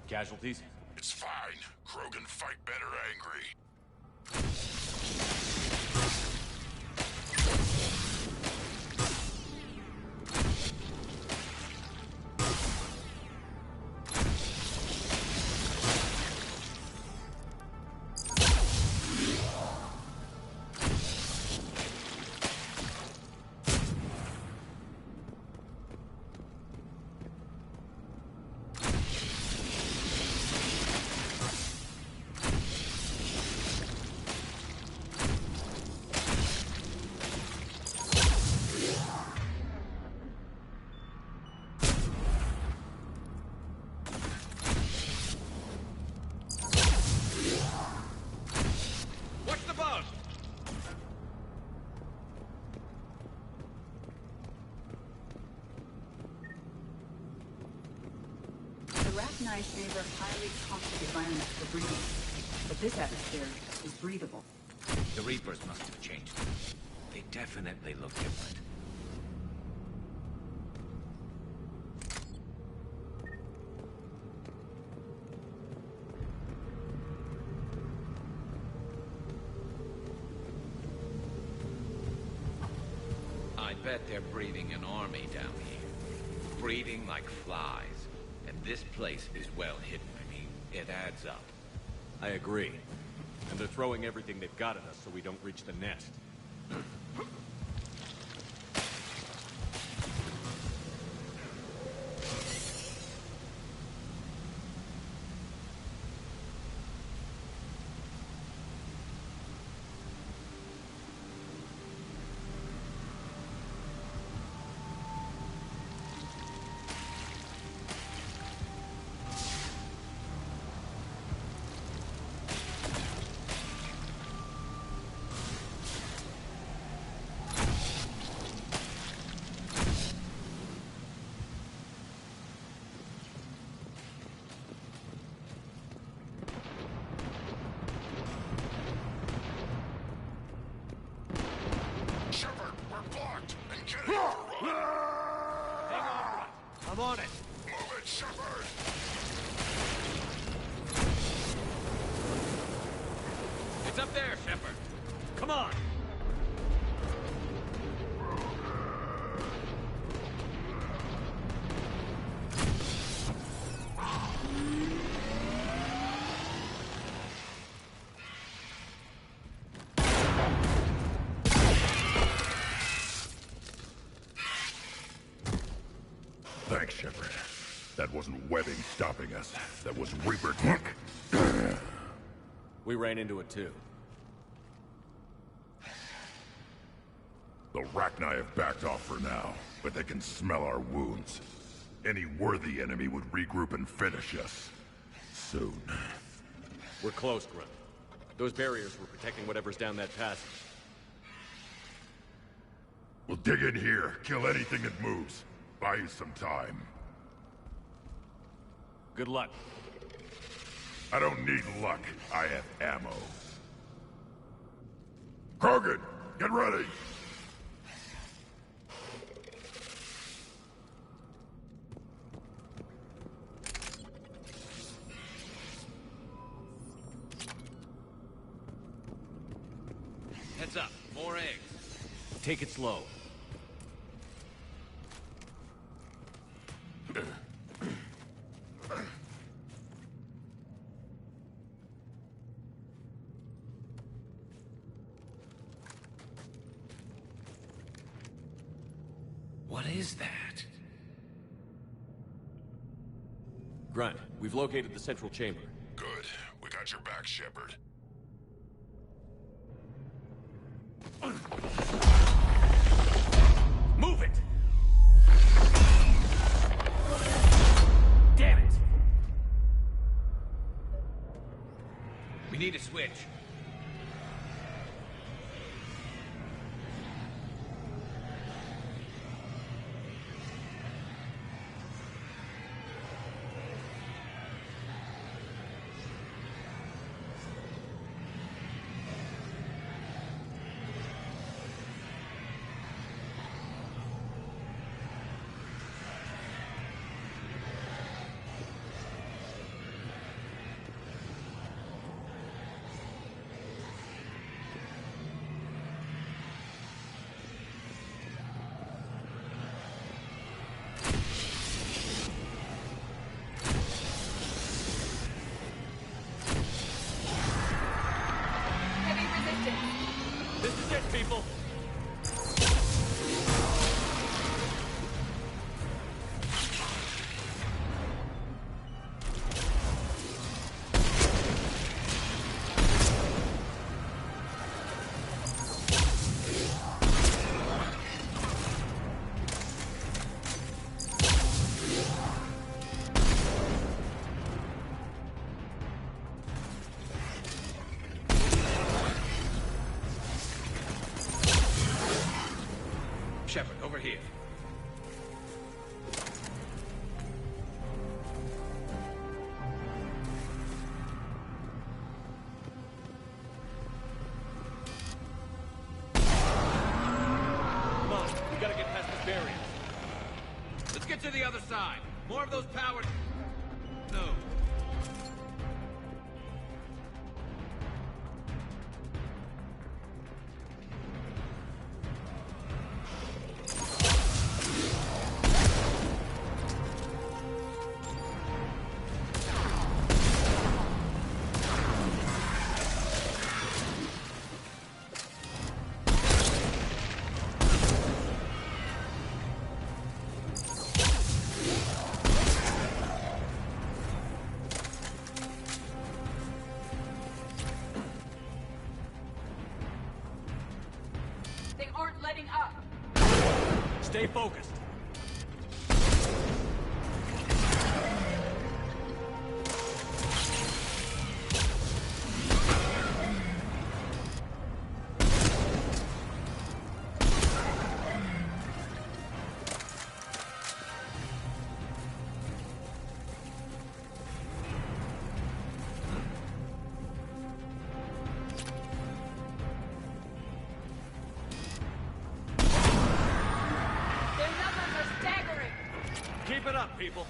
S1: Casualties?
S16: It's fine. Krogan fight better angry.
S15: Arachnids favor highly toxic environments for breathing, but this atmosphere is breathable.
S11: The Reapers must have changed. They definitely look different. I bet they're breeding an army down here. Breeding like flies. And this place is well hidden. I mean, it adds up.
S1: I agree. And they're throwing everything they've got at us so we don't reach the nest.
S17: I'm on it.
S16: Move it, Shepard!
S11: It's up there, Shepard.
S1: Come on!
S16: Thanks, Shepard. That wasn't webbing stopping us. That was Reaper tech.
S1: We ran into it too.
S16: The Rachni have backed off for now, but they can smell our wounds. Any worthy enemy would regroup and finish us. Soon.
S1: We're close, Grunt. Those barriers were protecting whatever's down that passage.
S16: We'll dig in here, kill anything that moves. Buy you some time.
S1: Good luck.
S16: I don't need luck. I have ammo. Krogan, get ready!
S11: Heads up, more eggs.
S1: Take it slow.
S11: What is that?
S1: Grunt, we've located the central chamber.
S16: Good. We got your back, Shepard.
S1: Move it! Damn it!
S11: We need a switch.
S1: This is it, people!
S11: Shepard, over here.
S1: Come on, we gotta get past this barrier.
S11: Let's get to the other side. More of those powered... No.
S15: They aren't letting up.
S1: Stay focused. Keep it up, people.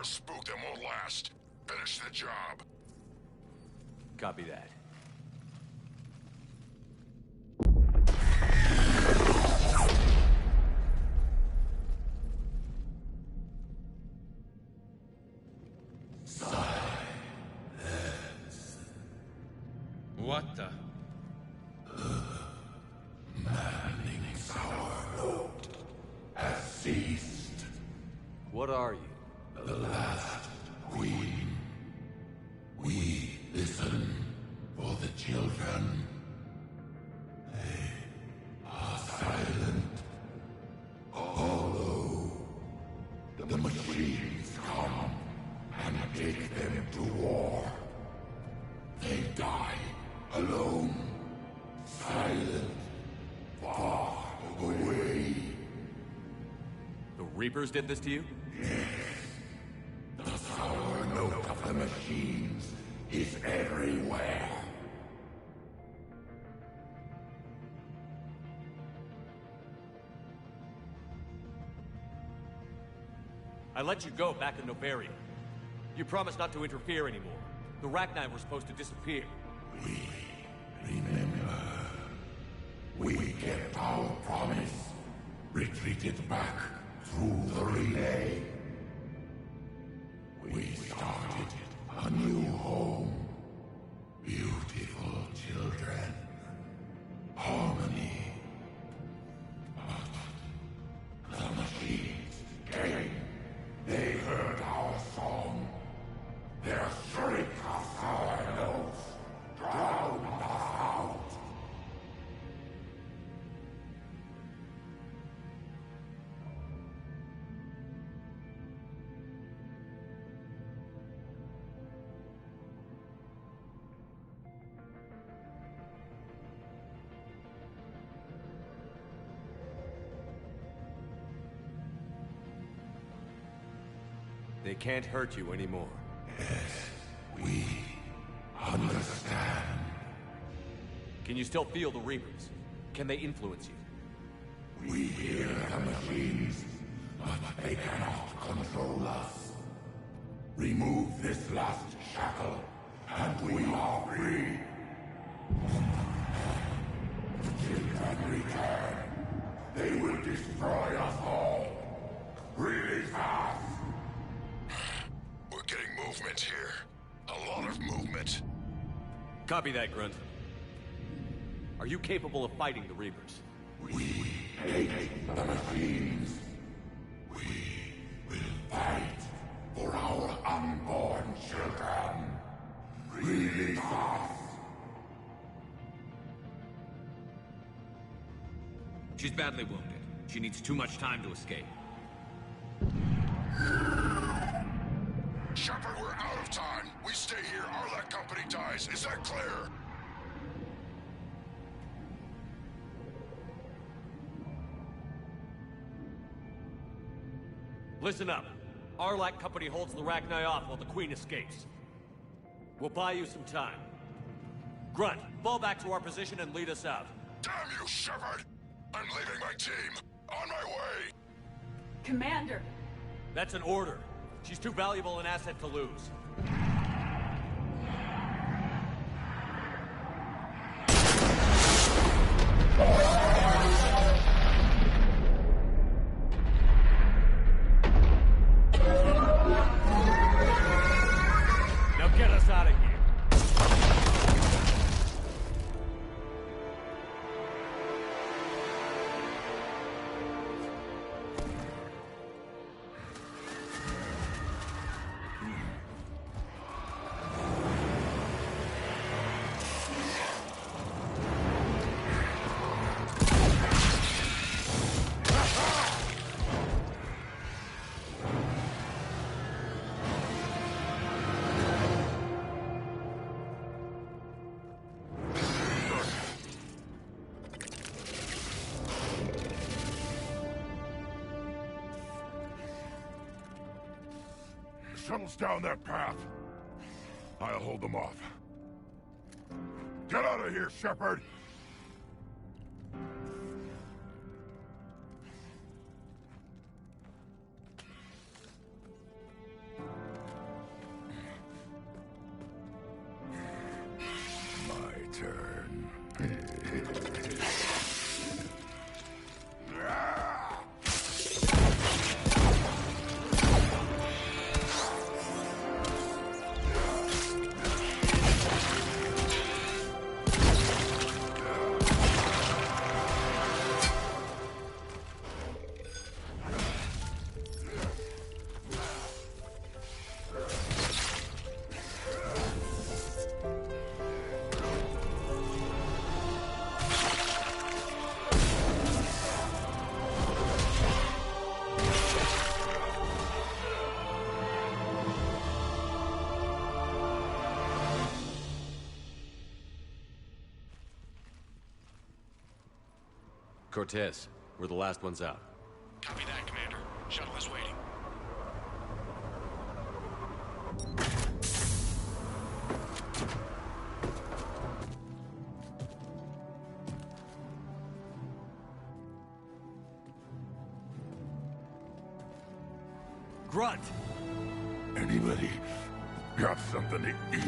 S16: Spook them won't last. Finish the job.
S1: Copy that.
S11: What the?
S16: Manning's our note has ceased.
S1: What are you?
S16: The last queen. We listen for the children. They are silent. Although the machines come and take them to war, they die alone, silent, far away.
S1: The Reapers did this to you?
S16: Yes. The sour note of the machines is everywhere.
S1: I let you go back in Novaria. You promised not to interfere anymore. The Rachni were supposed to disappear.
S16: We remember. We kept our promise. Retreated back through the relay. We started a new home. Beautiful children. Harmony. But the machines came. They heard our song. Their shriek of sour notes drowned us out.
S1: They can't hurt you anymore.
S16: Yes, we understand.
S1: Can you still feel the Reapers? Can they influence you?
S16: We hear the machines, but they cannot control us. Remove this last shackle, and we are free. Till can return. They will destroy us all. Release us! We're getting movement here. A lot of movement.
S1: Copy that, Grunt. Are you capable of fighting the Reapers?
S16: We hate the machines. We will fight for our unborn children. Release us!
S11: She's badly wounded. She needs too much time to escape.
S16: Shepard, we're out of time. We stay here, Arlac Company dies. Is that clear?
S1: Listen up. Arlac Company holds the Rachni off while the Queen escapes. We'll buy you some time. Grunt, fall back to our position and lead us out.
S16: Damn you, Shepard! I'm leaving my team. On my way!
S15: Commander!
S1: That's an order. She's too valuable an asset to lose. Now get us out of here.
S16: Shuttles down that path. I'll hold them off. Get out of here, Shepard! My turn.
S1: Cortez, we're the last ones out.
S17: Copy that, Commander. Shuttle is waiting.
S1: Grunt!
S16: Anybody got something to eat?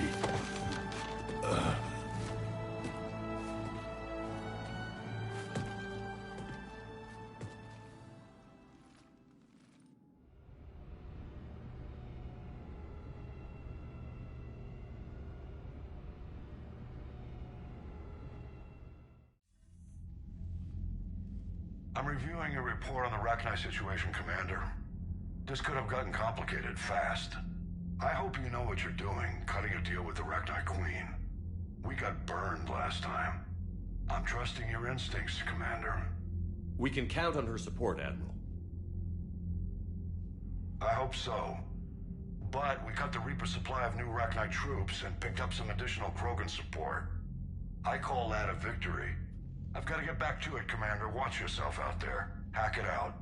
S18: I'm reviewing your report on the Rachni situation, Commander. This could have gotten complicated fast. I hope you know what you're doing, cutting a deal with the Rachni Queen. We got burned last time. I'm trusting your instincts, Commander.
S1: We can count on her support, Admiral.
S18: I hope so. But we cut the Reaper supply of new Rachni troops and picked up some additional Krogan support. I call that a victory. I've got to get back to it, Commander. Watch yourself out there. Hack it out.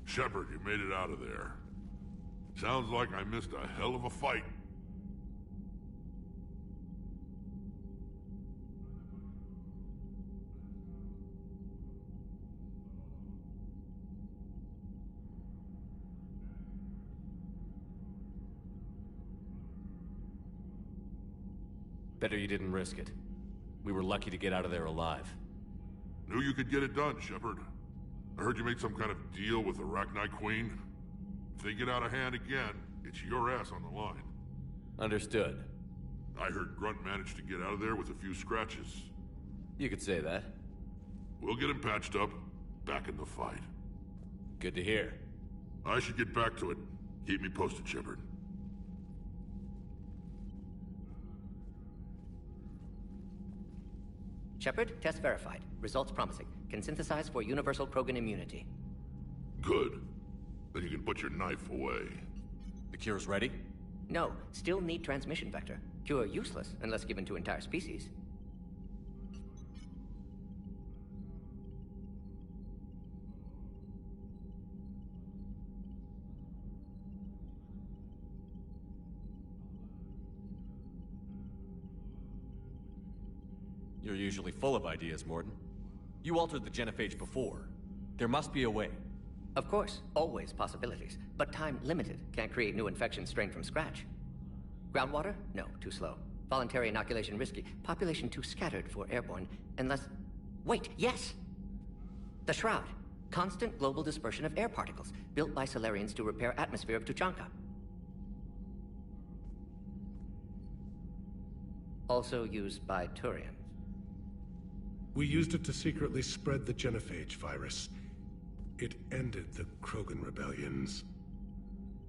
S8: Shepard, you made it out of there. Sounds like I missed a hell of a fight.
S1: Better you didn't risk it. We were lucky to get out of there alive.
S8: Knew you could get it done, Shepard. I heard you made some kind of deal with the Arachnite Queen. If they get out of hand again, it's your ass on the line.
S1: Understood.
S8: I heard Grunt managed to get out of there with a few scratches.
S1: You could say that.
S8: We'll get him patched up, back in the fight.
S1: Good to hear.
S8: I should get back to it. Keep me posted, Shepard.
S10: Shepard, test verified. Results promising. Can synthesize for universal Krogan immunity.
S8: Good. Then you can put your knife away.
S1: The cure's ready?
S10: No, still need transmission vector. Cure useless unless given to entire species.
S1: You're usually full of ideas, Mordin. You altered the genophage before. There must be a way.
S10: Of course, always possibilities. But time limited. Can't create new infections strained from scratch. Groundwater? No, too slow. Voluntary inoculation risky. Population too scattered for airborne. Unless... Wait, yes! The Shroud. Constant global dispersion of air particles, built by Solarians to repair atmosphere of Tuchanka. Also used by Turians.
S13: We used it to secretly spread the genophage virus. It ended the Krogan rebellions.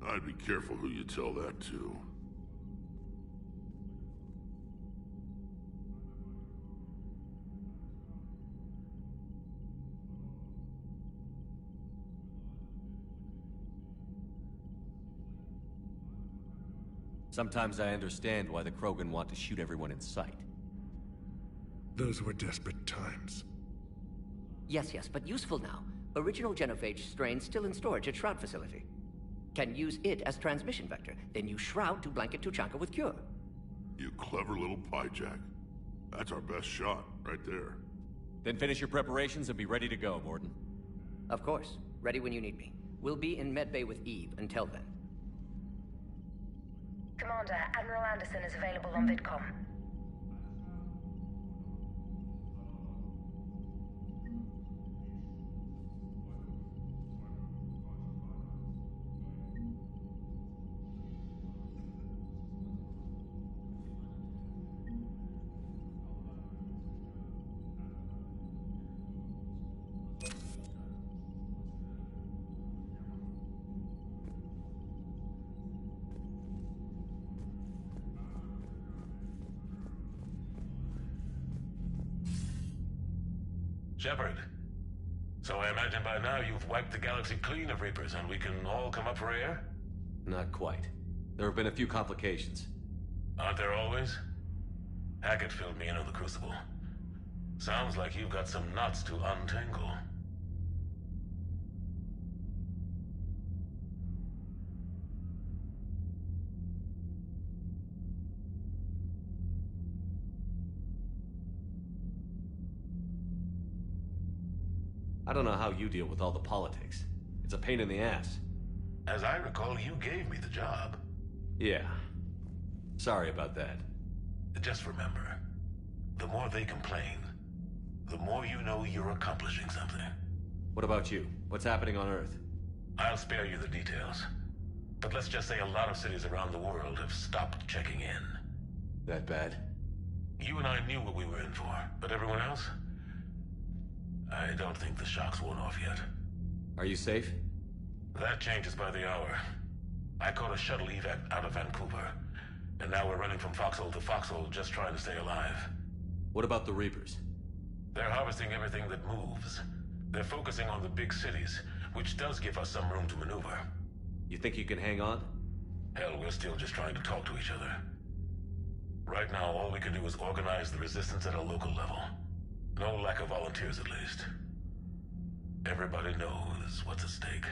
S8: I'd be careful who you tell that to.
S1: Sometimes I understand why the Krogan want to shoot everyone in sight.
S13: Those were desperate times.
S10: Yes, but useful now. Original genophage strain still in storage at Shroud facility. Can use it as transmission vector, then use Shroud to blanket Tuchanka with cure.
S8: You clever little pyjack. That's our best shot, right there.
S1: Then finish your preparations and be ready to go, Mordin.
S10: Of course. Ready when you need me. We'll be in Medbay with Eve until then.
S19: Commander, Admiral Anderson is available on VidCom.
S20: Shepard. So I imagine by now you've wiped the galaxy clean of Reapers and we can all come up for air?
S1: Not quite. There have been a few complications.
S20: Aren't there always? Hackett filled me in on the Crucible. Sounds like you've got some knots to untangle.
S1: I don't know how you deal with all the politics. It's a pain in the ass.
S20: As I recall, you gave me the job.
S1: Yeah. Sorry about that.
S20: Just remember, the more they complain, the more you know you're accomplishing something.
S1: What about you? What's happening on Earth?
S20: I'll spare you the details. But let's just say a lot of cities around the world have stopped checking in.
S1: That bad?
S20: You and I knew what we were in for, but everyone else? I don't think the shock's worn off yet.
S1: Are you safe?
S20: That changes by the hour. I caught a shuttle evac out of Vancouver, and now we're running from foxhole to foxhole just trying to stay alive.
S1: What about the Reapers?
S20: They're harvesting everything that moves. They're focusing on the big cities, which does give us some room to maneuver.
S1: You think you can hang on?
S20: Hell, we're still just trying to talk to each other. Right now, all we can do is organize the resistance at a local level. No lack of volunteers, at least. Everybody knows what's at stake.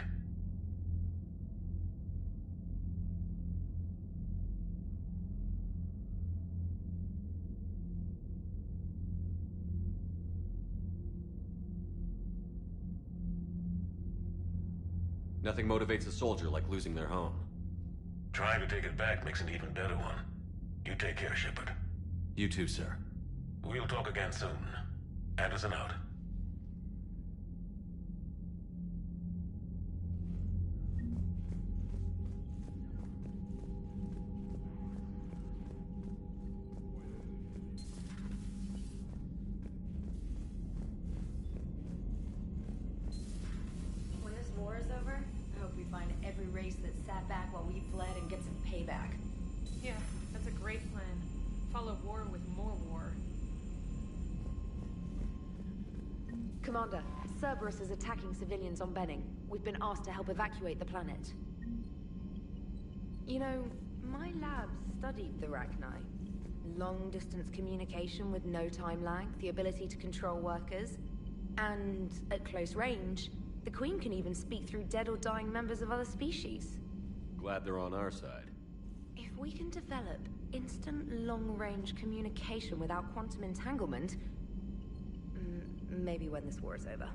S1: Nothing motivates a soldier like losing their home.
S20: Trying to take it back makes an even better one. You take care, Shepard.
S1: You too, sir.
S20: We'll talk again soon. Anderson out.
S21: When this war is over, I hope we find every race that sat back while we fled and get some payback.
S14: Yeah, that's a great plan. Follow war with more war.
S22: Commander, Cerberus is attacking civilians on Benning. We've been asked to help evacuate the planet. You know, my lab studied the Rachni. Long-distance communication with no time lag, the ability to control workers, and at close range, the Queen can even speak through dead or dying members of other species.
S1: Glad they're on our side.
S22: If we can develop instant long-range communication without quantum entanglement, maybe when this war is over.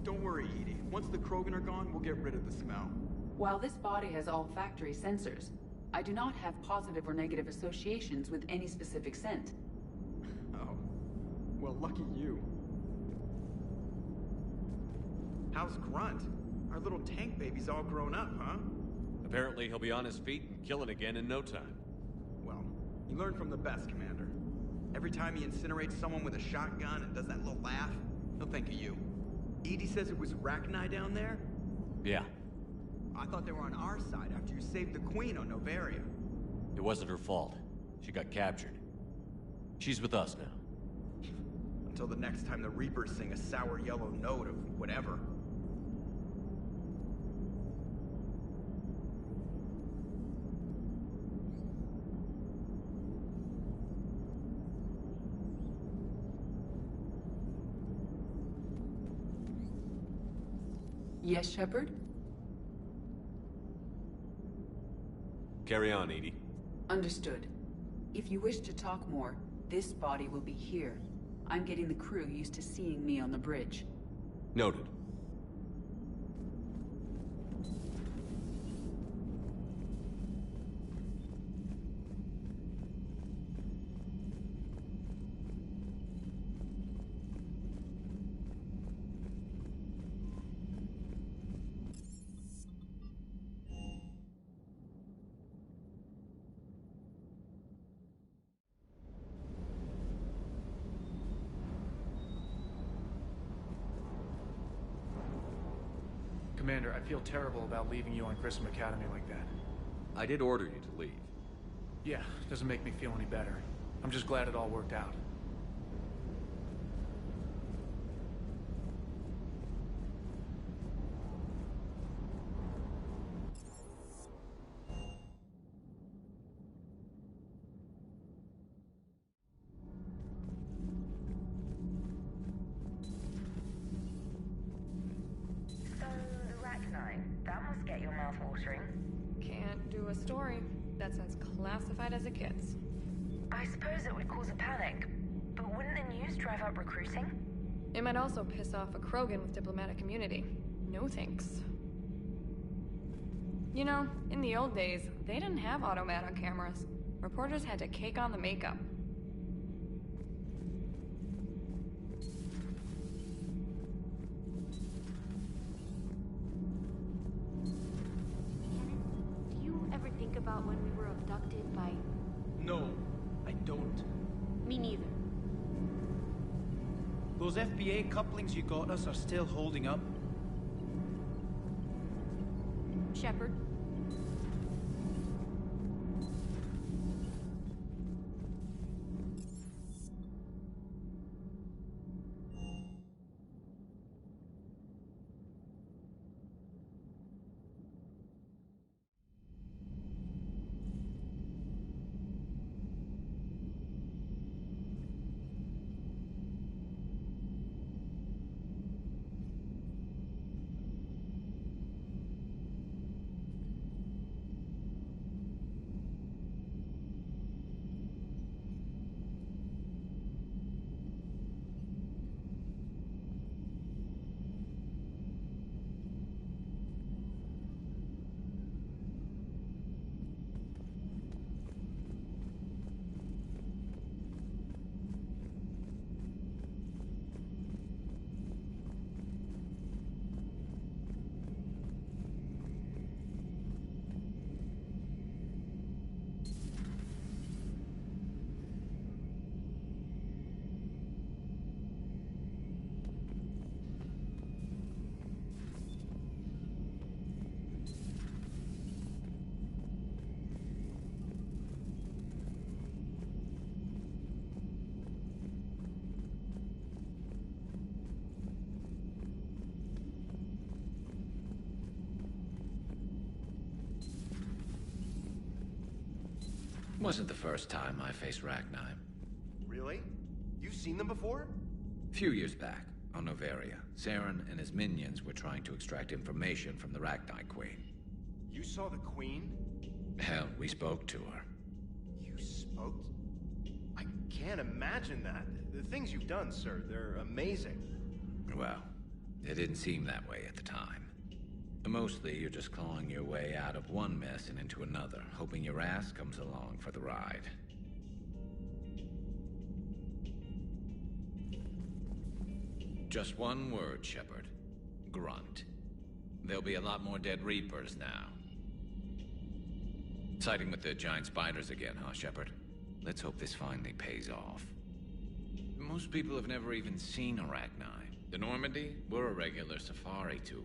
S23: Don't worry, Edie. Once the Krogan are gone, we'll get rid of the smell.
S15: While this body has olfactory sensors, I do not have positive or negative associations with any specific scent.
S23: Oh. Well, lucky you. How's Grunt? Our little tank baby's all grown up, huh?
S1: Apparently he'll be on his feet and killing again in no time.
S23: Well, you learn from the best, Commander. Every time he incinerates someone with a shotgun and does that little laugh, he'll think of you. Edie says it was Rachni down there?
S1: Yeah.
S23: I thought they were on our side after you saved the Queen on Novaria.
S1: It wasn't her fault. She got captured. She's with us now.
S23: Until the next time the Reapers sing a sour yellow note of whatever.
S15: Yes, Shepard?
S1: Carry on, Edie.
S15: Understood. If you wish to talk more, this body will be here. I'm getting the crew used to seeing me on the bridge.
S1: Noted.
S2: Commander, I feel terrible about leaving you on Grissom Academy like that.
S1: I did order you to leave.
S2: Yeah, doesn't make me feel any better. I'm just glad it all worked out.
S14: Can't do a story. That's as classified as it gets.
S19: I suppose it would cause a panic, but wouldn't the news drive up recruiting?
S14: It might also piss off a Krogan with diplomatic immunity. No thanks. You know, in the old days, they didn't have automat on cameras. Reporters had to cake on the makeup.
S5: About when we were abducted by...
S4: No, I don't.
S5: Me neither.
S4: Those FBA couplings you got us are still holding up.
S5: Shepard?
S11: Wasn't the first time I faced Rachni.
S3: Really? You've seen them before?
S11: A few years back, on Novaria, Saren and his minions were trying to extract information from the Rachni Queen.
S3: You saw the Queen?
S11: Hell, we spoke to her.
S3: You spoke? I can't imagine that. The things you've done, sir, they're amazing.
S11: Well, it didn't seem that way at the time. Mostly, you're just clawing your way out of one mess and into another, hoping your ass comes along for the ride. Just one word, Shepard. Grunt. There'll be a lot more dead Reapers now. Siding with the giant spiders again, huh, Shepard? Let's hope this finally pays off. Most people have never even seen Arachni. The Normandy, we're a regular safari tour.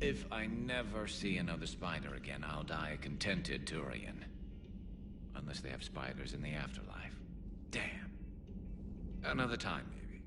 S11: If I never see another spider again, I'll die a contented Turian. Unless they have spiders in the afterlife. Damn. Another time, maybe.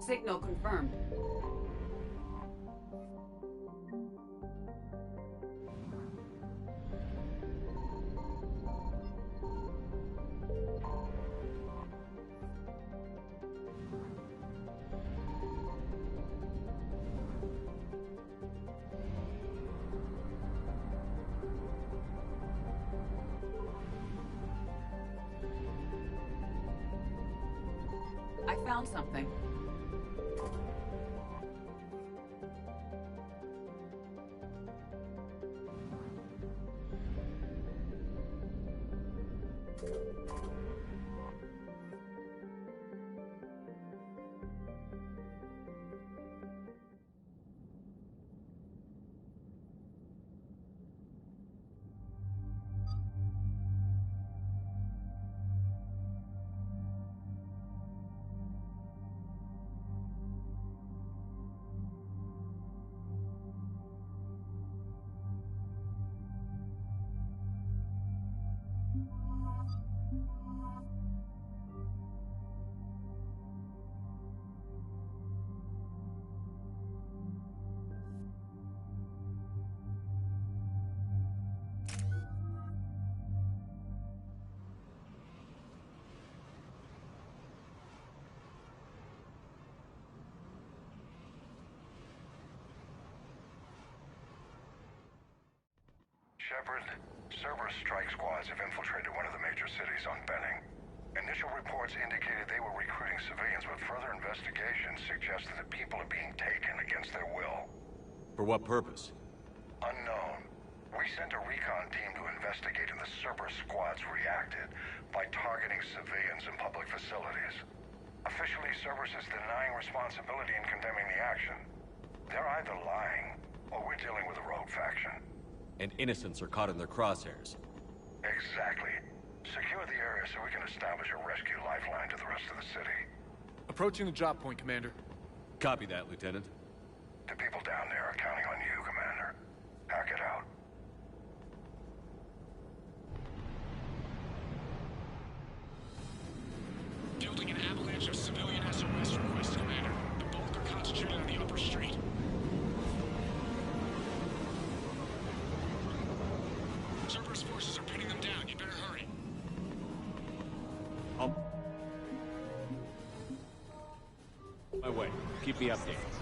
S15: Signal confirmed. I found something.
S18: Shepard, Cerberus strike squads have infiltrated one of the major cities on Benning. Initial reports indicated they were recruiting civilians, but further investigation suggests that people are being taken against their will.
S1: For what purpose?
S18: Unknown. We We sent a recon team to investigate, and the Cerberus squads reacted by targeting civilians and public facilities. Officially, Cerberus is denying responsibility and condemning the action. They're either lying, or we're dealing with a rogue faction.
S1: And innocents are caught in their crosshairs.
S18: Exactly. Secure the area so we can establish a rescue lifeline to the rest of the city.
S6: Approaching the drop point, Commander.
S1: Copy that, Lieutenant.
S18: The people down there are counting on you, Commander. Hack it out.
S17: Fielding an avalanche of civilian SOS requests, Commander. The bulk are concentrated on the upper street. Cerberus forces are pinning them down. You better hurry.
S1: My way. Keep me updated.